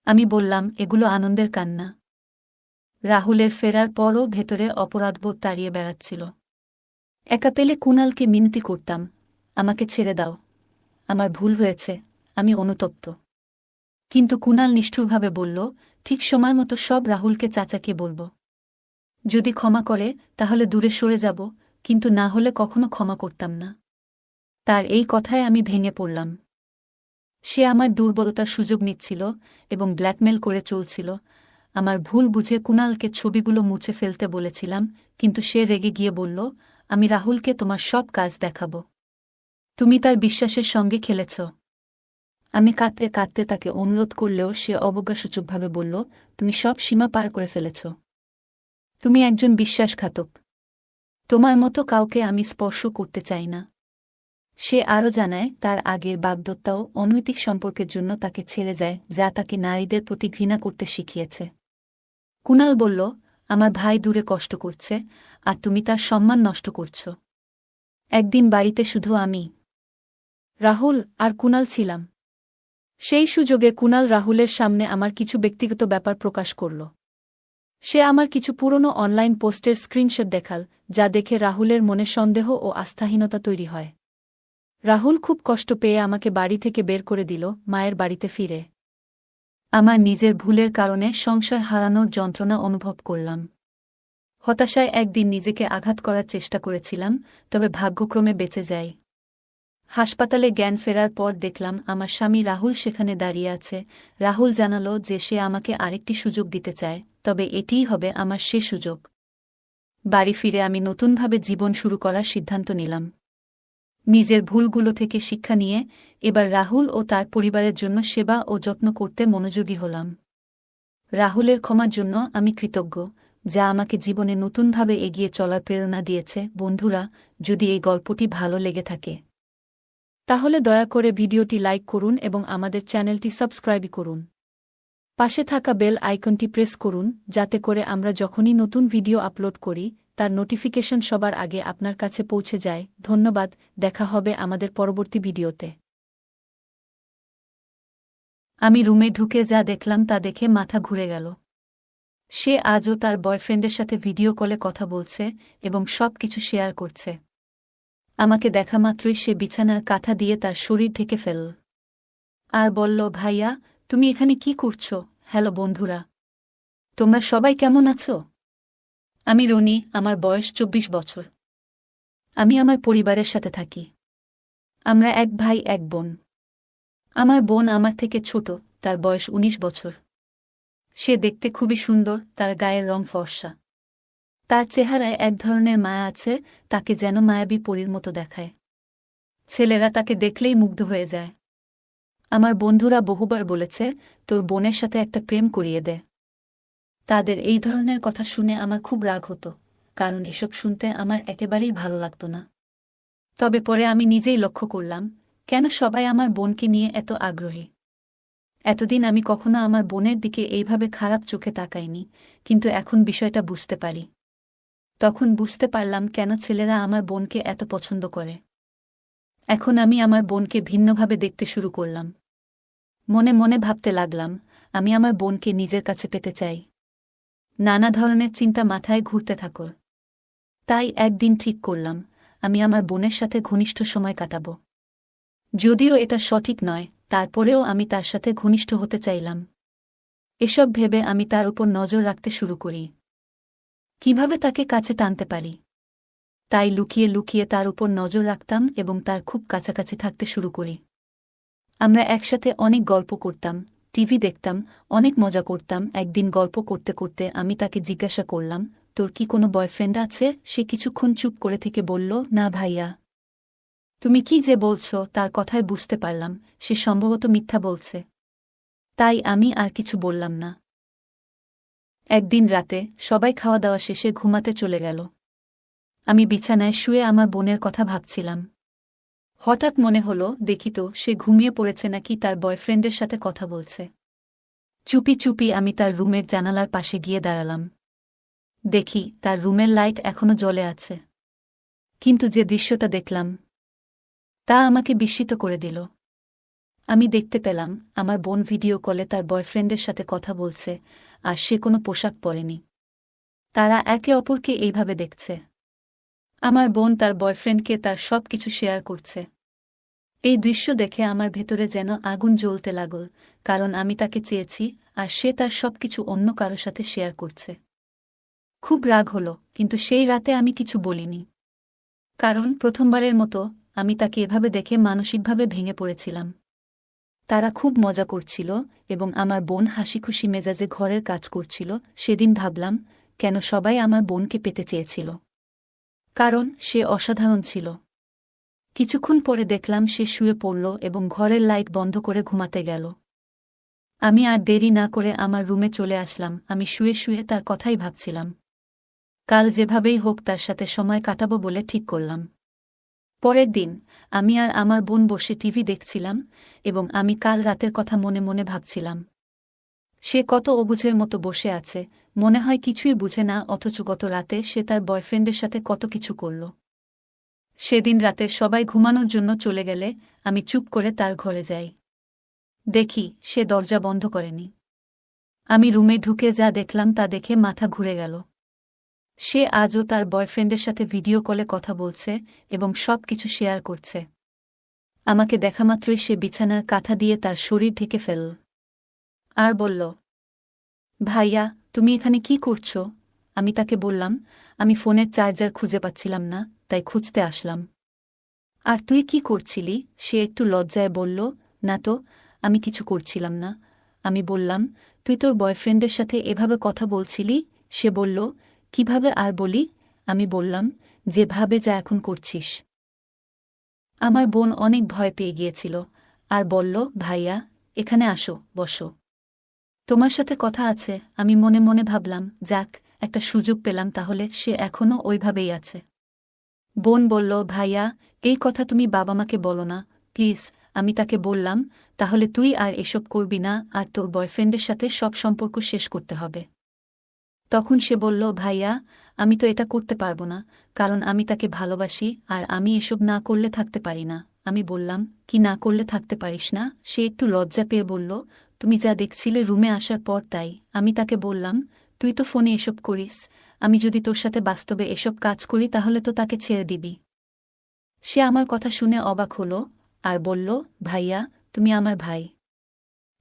আমি বললাম, এগুলো আনন্দের কান্না। রাহুলের ফেরার পরও ভেতরে অপরাধবোধ তাড়িয়ে বেড়াচ্ছিল। একা পেলে কুনালকে মিনতি করতাম, আমাকে ছেড়ে দাও, আমার ভুল হয়েছে, আমি অনুতপ্ত। কিন্তু কুনাল নিষ্ঠুরভাবে বলল, ঠিক সময় মতো সব রাহুলকে চাচাকে বলব। যদি ক্ষমা করে তাহলে দূরে সরে যাব, কিন্তু না হলে কখনো ক্ষমা করতাম না। তার এই কথায় আমি ভেঙে পড়লাম। সে আমার দুর্বলতার সুযোগ নিচ্ছিল এবং ব্ল্যাকমেল করে চলছিল। আমার ভুল বুঝে কুণালকে ছবিগুলো মুছে ফেলতে বলেছিলাম, কিন্তু সে রেগে গিয়ে বলল, আমি রাহুলকে তোমার সব কাজ দেখাব। তুমি তার বিশ্বাসের সঙ্গে খেলেছ। আমি কাঁদতে কাঁদতে তাকে অনুরোধ করলেও সে অবজ্ঞাসূচকভাবে বলল, তুমি সব সীমা পার করে ফেলেছ। তুমি একজন বিশ্বাসঘাতক। তোমার মতো কাউকে আমি স্পর্শ করতে চাই না। সে আরও জানায়, তার আগের বাগদত্তাও অনৈতিক সম্পর্কের জন্য তাকে ছেড়ে যায়, যা তাকে নারীদের প্রতি ঘৃণা করতে শিখিয়েছে। কুণাল বলল, আমার ভাই দূরে কষ্ট করছে, আর তুমি তার সম্মান নষ্ট করছ। একদিন বাড়িতে শুধু আমি, রাহুল আর কুণাল ছিলাম। সেই সুযোগে কুণাল রাহুলের সামনে আমার কিছু ব্যক্তিগত ব্যাপার প্রকাশ করল। সে আমার কিছু পুরনো অনলাইন পোস্টের স্ক্রিনশট দেখাল, যা দেখে রাহুলের মনে সন্দেহ ও আস্থাহীনতা তৈরি হয়। রাহুল খুব কষ্ট পেয়ে আমাকে বাড়ি থেকে বের করে দিল, মায়ের বাড়িতে ফিরে আমার নিজের ভুলের কারণে সংসার হারানোর যন্ত্রণা অনুভব করলাম। হতাশায় একদিন নিজেকে আঘাত করার চেষ্টা করেছিলাম, তবে ভাগ্যক্রমে বেঁচে যাই। হাসপাতালে জ্ঞান ফেরার পর দেখলাম আমার স্বামী রাহুল সেখানে দাঁড়িয়ে আছে। রাহুল জানালো যে সে আমাকে আরেকটি সুযোগ দিতে চায়, তবে এটিই হবে আমার শেষ সুযোগ। বাড়ি ফিরে আমি নতুনভাবে জীবন শুরু করার সিদ্ধান্ত নিলাম। নিজের ভুলগুলো থেকে শিক্ষা নিয়ে এবার রাহুল ও তার পরিবারের জন্য সেবা ও যত্ন করতে মনোযোগী হলাম। রাহুলের ক্ষমার জন্য আমি কৃতজ্ঞ, যা আমাকে জীবনে নতুনভাবে এগিয়ে চলার প্রেরণা দিয়েছে। বন্ধুরা, যদি এই গল্পটি ভালো লেগে থাকে তাহলে দয়া করে ভিডিওটি লাইক করুন এবং আমাদের চ্যানেলটি সাবস্ক্রাইব করুন। পাশে থাকা বেল আইকনটি প্রেস করুন, যাতে করে আমরা যখনই নতুন ভিডিও আপলোড করি তার নোটিফিকেশন সবার আগে আপনার কাছে পৌঁছে যায়। ধন্যবাদ, দেখা হবে আমাদের পরবর্তী ভিডিওতে। আমি রুমে ঢুকে যা দেখলাম তা দেখে মাথা ঘুরে গেল। সে আজও তার বয়ফ্রেন্ডের সাথে ভিডিও কলে কথা বলছে এবং সব কিছু শেয়ার করছে। আমাকে দেখা মাত্রই সে বিছানার কাঁথা দিয়ে তার শরীর ঢেকে ফেলল আর বলল, ভাইয়া, তুমি এখানে কি করছো? হ্যালো বন্ধুরা, তোমরা সবাই কেমন আছো? আমি রনি, আমার বয়স 24 বছর। আমি আমার পরিবারের সাথে থাকি। আমরা এক ভাই এক বোন। আমার বোন আমার থেকে ছোট, তার বয়স 19 বছর। সে দেখতে খুবই সুন্দর, তার গায়ের রং ফর্সা। তার চেহারায় এক ধরনের মায়া আছে, তাকে যেন মায়াবী পরীর মতো দেখায়। ছেলেরা তাকে দেখলেই মুগ্ধ হয়ে যায়। আমার বন্ধুরা বহুবার বলেছে, তোর বোনের সাথে একটা প্রেম করিয়ে দে। তাদের এই ধরনের কথা শুনে আমার খুব রাগ হতো, কারণ এসব শুনতে আমার একেবারেই ভালো লাগত না। তবে পরে আমি নিজেই লক্ষ্য করলাম, কেন সবাই আমার বোনকে নিয়ে এত আগ্রহী। এতদিন আমি কখনো আমার বোনের দিকে এইভাবে খারাপ চোখে তাকাইনি, কিন্তু এখন বিষয়টা বুঝতে পারি। তখন বুঝতে পারলাম কেন ছেলেরা আমার বোনকে এত পছন্দ করে। এখন আমি আমার বোনকে ভিন্নভাবে দেখতে শুরু করলাম। মনে মনে ভাবতে লাগলাম, আমি আমার বোনকে নিজের কাছে পেতে চাই। নানা ধরনের চিন্তা মাথায় ঘুরতে থাকল। তাই একদিন ঠিক করলাম, আমি আমার বোনের সাথে ঘনিষ্ঠ সময় কাটাব। যদিও এটা সঠিক নয়, তারপরেও আমি তার সাথে ঘনিষ্ঠ হতে চাইলাম। এসব ভেবে আমি তার উপর নজর রাখতে শুরু করি। কিভাবে তাকে কাছে টানতে পারি, তাই লুকিয়ে লুকিয়ে তার উপর নজর রাখতাম এবং তার খুব কাছাকাছি থাকতে শুরু করি। আমরা একসাথে অনেক গল্প করতাম, টিভি দেখতাম, অনেক মজা করতাম। একদিন গল্প করতে করতে আমি তাকে জিজ্ঞাসা করলাম, তোর কি কোনো বয়ফ্রেন্ড আছে? সে কিছুক্ষণ চুপ করে থেকে বলল, না ভাইয়া। তুমি কি যে বলছ? তার কথায় বুঝতে পারলাম সে সম্ভবত মিথ্যা বলছে। তাই আমি আর কিছু বললাম না। একদিন রাতে সবাই খাওয়া দাওয়া শেষে ঘুমাতে চলে গেল। আমি বিছানায় শুয়ে আমার বোনের কথা ভাবছিলাম। হঠাৎ মনে হলো, দেখি তো সে ঘুমিয়ে পড়েছে নাকি তার বয়ফ্রেন্ডের সাথে কথা বলছে। চুপি চুপি আমি তার রুমের জানালার পাশে গিয়ে দাঁড়ালাম। দেখি তার রুমের লাইট এখনো জ্বলে আছে। কিন্তু যে দৃশ্যটা দেখলাম তা আমাকে বিস্মিত করে দিল। আমি দেখতে পেলাম আমার বোন ভিডিও কলে তার বয়ফ্রেন্ডের সাথে কথা বলছে, আর সে কোনো পোশাক পরেনি। তারা একে অপরকে এইভাবে দেখছে। আমার বোন তার বয়ফ্রেন্ডকে তার সব কিছু শেয়ার করছে। এই দৃশ্য দেখে আমার ভেতরে যেন আগুন জ্বলতে লাগল, কারণ আমি তাকে চেয়েছি আর সে তার সবকিছু অন্য কারো সাথে শেয়ার করছে। খুব রাগ হলো, কিন্তু সেই রাতে আমি কিছু বলিনি। কারণ প্রথমবারের মতো আমি তাকে এভাবে দেখে মানসিকভাবে ভেঙে পড়েছিলাম। তারা খুব মজা করছিল এবং আমার বোন হাসিখুশি মেজাজে ঘরের কাজ করছিল। সেদিন ভাবলাম, কেন সবাই আমার বোনকে পেতে চেয়েছিল? কারণ সে অসাধারণ ছিল। কিছুক্ষণ পরে দেখলাম সে শুয়ে পড়ল এবং ঘরের লাইট বন্ধ করে ঘুমাতে গেল। আমি আর দেরি না করে আমার রুমে চলে আসলাম। আমি শুয়ে শুয়ে তার কথাই ভাবছিলাম। কাল যেভাবেই হোক তার সাথে সময় কাটাবো বলে ঠিক করলাম। পরের দিন আমি আর আমার বোন বসে টিভি দেখছিলাম এবং আমি কাল রাতের কথা মনে মনে ভাবছিলাম। সে কত অবুঝের মতো বসে আছে, মনে হয় কিছুই বুঝে না, অথচ গত রাতে সে তার বয়ফ্রেন্ডের সাথে কত কিছু করল। সেদিন রাতে সবাই ঘুমানোর জন্য চলে গেলে আমি চুপ করে তার ঘরে যাই। দেখি সে দরজা বন্ধ করেনি। আমি রুমে ঢুকে যা দেখলাম তা দেখে মাথা ঘুরে গেল। সে আজও তার বয়ফ্রেন্ডের সাথে ভিডিও কলে কথা বলছে এবং সব কিছু শেয়ার করছে। আমাকে দেখামাত্রই সে বিছানার কাঁথা দিয়ে তার শরীর ঢেকে ফেলল আর বলল, ভাইয়া, তুমি এখানে কি করছো? আমি তাকে বললাম, আমি ফোনের চার্জার খুঁজে পাচ্ছিলাম না, তাই খুঁজতে আসলাম। আর তুই কি করছিলি? সে একটু লজ্জায় বলল, না তো, আমি কিছু করছিলাম না। আমি বললাম, তুই তোর বয়ফ্রেন্ডের সাথে এভাবে কথা বলছিলি? সে বলল, কিভাবে আর বলি? আমি বললাম, যেভাবে যা এখন করছিস। আমার বোন অনেক ভয় পেয়ে গিয়েছিল আর বলল, ভাইয়া, এখানে আসো, বসো। তোমার সাথে কথা আছে। আমি মনে মনে ভাবলাম, যাক, একটা সুযোগ পেলাম, তাহলে সে এখনও ওইভাবেই আছে। বোন বলল, ভাইয়া, এই কথা তুমি বাবা মাকে বলো না, প্লিজ। আমি তাকে বললাম, তাহলে তুই আর এসব করবি না আর তোর বয়ফ্রেন্ডের সাথে সব সম্পর্ক শেষ করতে হবে। তখন সে বলল, ভাইয়া, আমি তো এটা করতে পারবো না, কারণ আমি তাকে ভালোবাসি আর আমি এসব না করলে থাকতে পারি না। আমি বললাম, কি না করলে থাকতে পারিস না? সে একটু লজ্জা পেয়ে বলল, তুমি যা দেখছিলে রুমে আসার পর তাই। আমি তাকে বললাম, তুই তো ফোনে এসব করিস, আমি যদি তোর সাথে বাস্তবে এসব কাজ করি তাহলে তো তাকে ছেড়ে দিবি। সে আমার কথা শুনে অবাক হল আর বলল, ভাইয়া, তুমি আমার ভাই।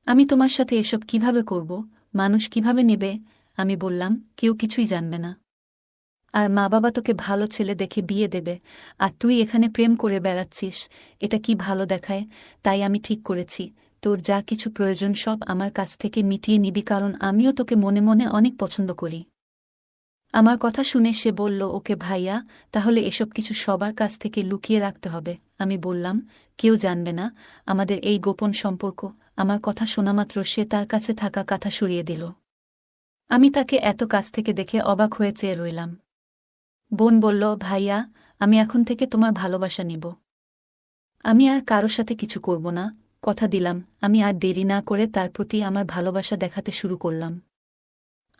আমি তোমার সাথে এসব কিভাবে করব? মানুষ কিভাবে নেবে? আমি বললাম, কেউ কিছুই জানবে না। আর মা বাবা তোকে ভালো ছেলে দেখে বিয়ে দেবে, আর তুই এখানে প্রেম করে বেড়াচ্ছিস, এটা কি ভালো দেখায়? তাই আমি ঠিক করেছি, তোর যা কিছু প্রয়োজন সব আমার কাছ থেকে মিটিয়ে নিবি, কারণ আমিও তোকে মনে মনে অনেক পছন্দ করি। আমার কথা শুনে সে বলল, ওকে ভাইয়া, তাহলে এসব কিছু সবার কাছ থেকে লুকিয়ে রাখতে হবে। আমি বললাম, কেউ জানবে না আমাদের এই গোপন সম্পর্ক। আমার কথা শোনামাত্র সে তার কাছে থাকা কাঁথা সরিয়ে দিল। আমি তাকে এত কাছ থেকে দেখে অবাক হয়ে চেয়ে রইলাম। বোন বলল, ভাইয়া, আমি এখন থেকে তোমার ভালোবাসা নিব। আমি আর কারো সাথে কিছু করব না, কথা দিলাম। আমি আর দেরি না করে তার প্রতি আমার ভালোবাসা দেখাতে শুরু করলাম।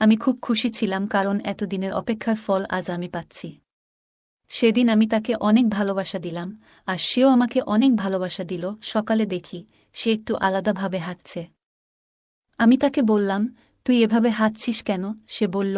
আমি খুব খুশি ছিলাম, কারণ এতদিনের অপেক্ষার ফল আজ আমি পাচ্ছি। সেদিন আমি তাকে অনেক ভালোবাসা দিলাম আর সেও আমাকে অনেক ভালোবাসা দিল। সকালে দেখি সে একটু আলাদাভাবে হাঁটছে। আমি তাকে বললাম, তুই এভাবে হাঁটছিস কেন? সে বলল,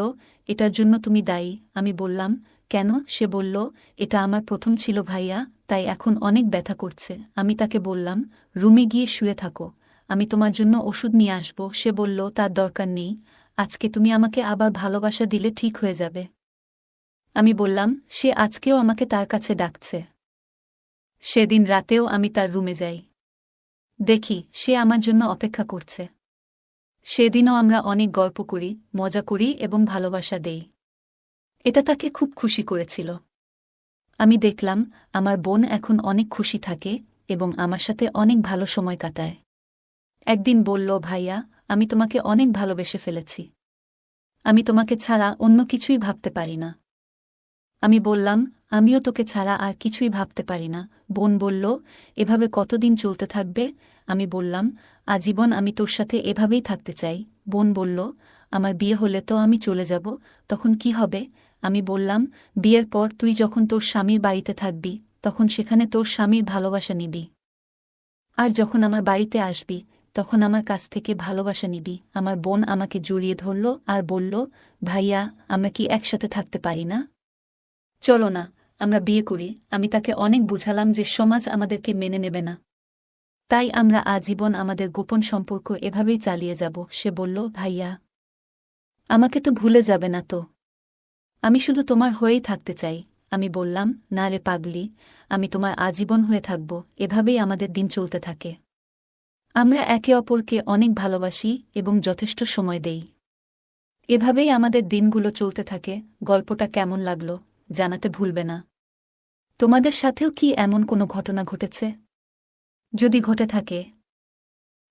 এটার জন্য তুমি দায়ী। আমি বললাম, কেন? সে বলল, এটা আমার প্রথম ছিল ভাইয়া, তাই এখন অনেক ব্যথা করছে। আমি তাকে বললাম, রুমে গিয়ে শুয়ে থাকো, আমি তোমার জন্য ওষুধ নিয়ে আসব। সে বলল, তার দরকার নেই, আজকে তুমি আমাকে আবার ভালোবাসা দিলে ঠিক হয়ে যাবে। আমি বললাম, সে আজকেও আমাকে তার কাছে ডাকছে। সেদিন রাতেও আমি তার রুমে যাই। দেখি সে আমার জন্য অপেক্ষা করছে। সেদিনও আমরা অনেক গল্প করি, মজা করি এবং ভালোবাসা দেই। এটা তাকে খুব খুশি করেছিল। আমি দেখলাম আমার বোন এখন অনেক খুশি থাকে এবং আমার সাথে অনেক ভালো সময় কাটায়। একদিন বলল, ভাইয়া, আমি তোমাকে অনেক ভালোবেসে ফেলেছি। আমি তোমাকে ছাড়া অন্য কিছুই ভাবতে পারি না। আমি বললাম, আমিও তোকে ছাড়া আর কিছুই ভাবতে পারি না। বোন বলল, এভাবে কতদিন চলতে থাকবে? আমি বললাম, আজীবন আমি তোর সাথে এভাবেই থাকতে চাই। বোন বলল, আমার বিয়ে হলে তো আমি চলে যাব, তখন কি হবে? আমি বললাম, বিয়ের পর তুই যখন তোর স্বামীর বাড়িতে থাকবি তখন সেখানে তোর স্বামীর ভালোবাসা নিবি, আর যখন আমার বাড়িতে আসবি তখন আমার কাছ থেকে ভালোবাসা নিবি। আমার বোন আমাকে জড়িয়ে ধরল আর বলল, ভাইয়া, আমরা কি একসাথে থাকতে পারি না? চলো না, আমরা বিয়ে করি। আমি তাকে অনেক বুঝালাম যে সমাজ আমাদেরকে মেনে নেবে না, তাই আমরা আজীবন আমাদের গোপন সম্পর্ক এভাবেই চালিয়ে যাব। সে বলল, ভাইয়া, আমাকে তো ভুলে যাবে না তো? আমি শুধু তোমার হয়েই থাকতে চাই। আমি বললাম, না রে পাগলি, আমি তোমার আজীবন হয়ে থাকব। এভাবেই আমাদের দিন চলতে থাকে। আমরা একে অপরকে অনেক ভালোবাসি এবং যথেষ্ট সময় দেই। এভাবেই আমাদের দিনগুলো চলতে থাকে। গল্পটা কেমন লাগলো জানাতে ভুলবে না। তোমাদের সাথেও কি এমন কোনো ঘটনা ঘটেছে? যদি ঘটে থাকে,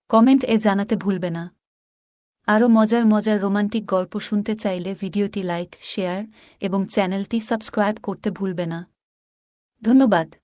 কমেন্ট জানাতে ভুলবে না। আরও মজার মজার রোমান্টিক গল্প শুনতে চাইলে ভিডিওটি লাইক, শেয়ার এবং চ্যানেলটি সাবস্ক্রাইব করতে ভুলবে না। ধন্যবাদ।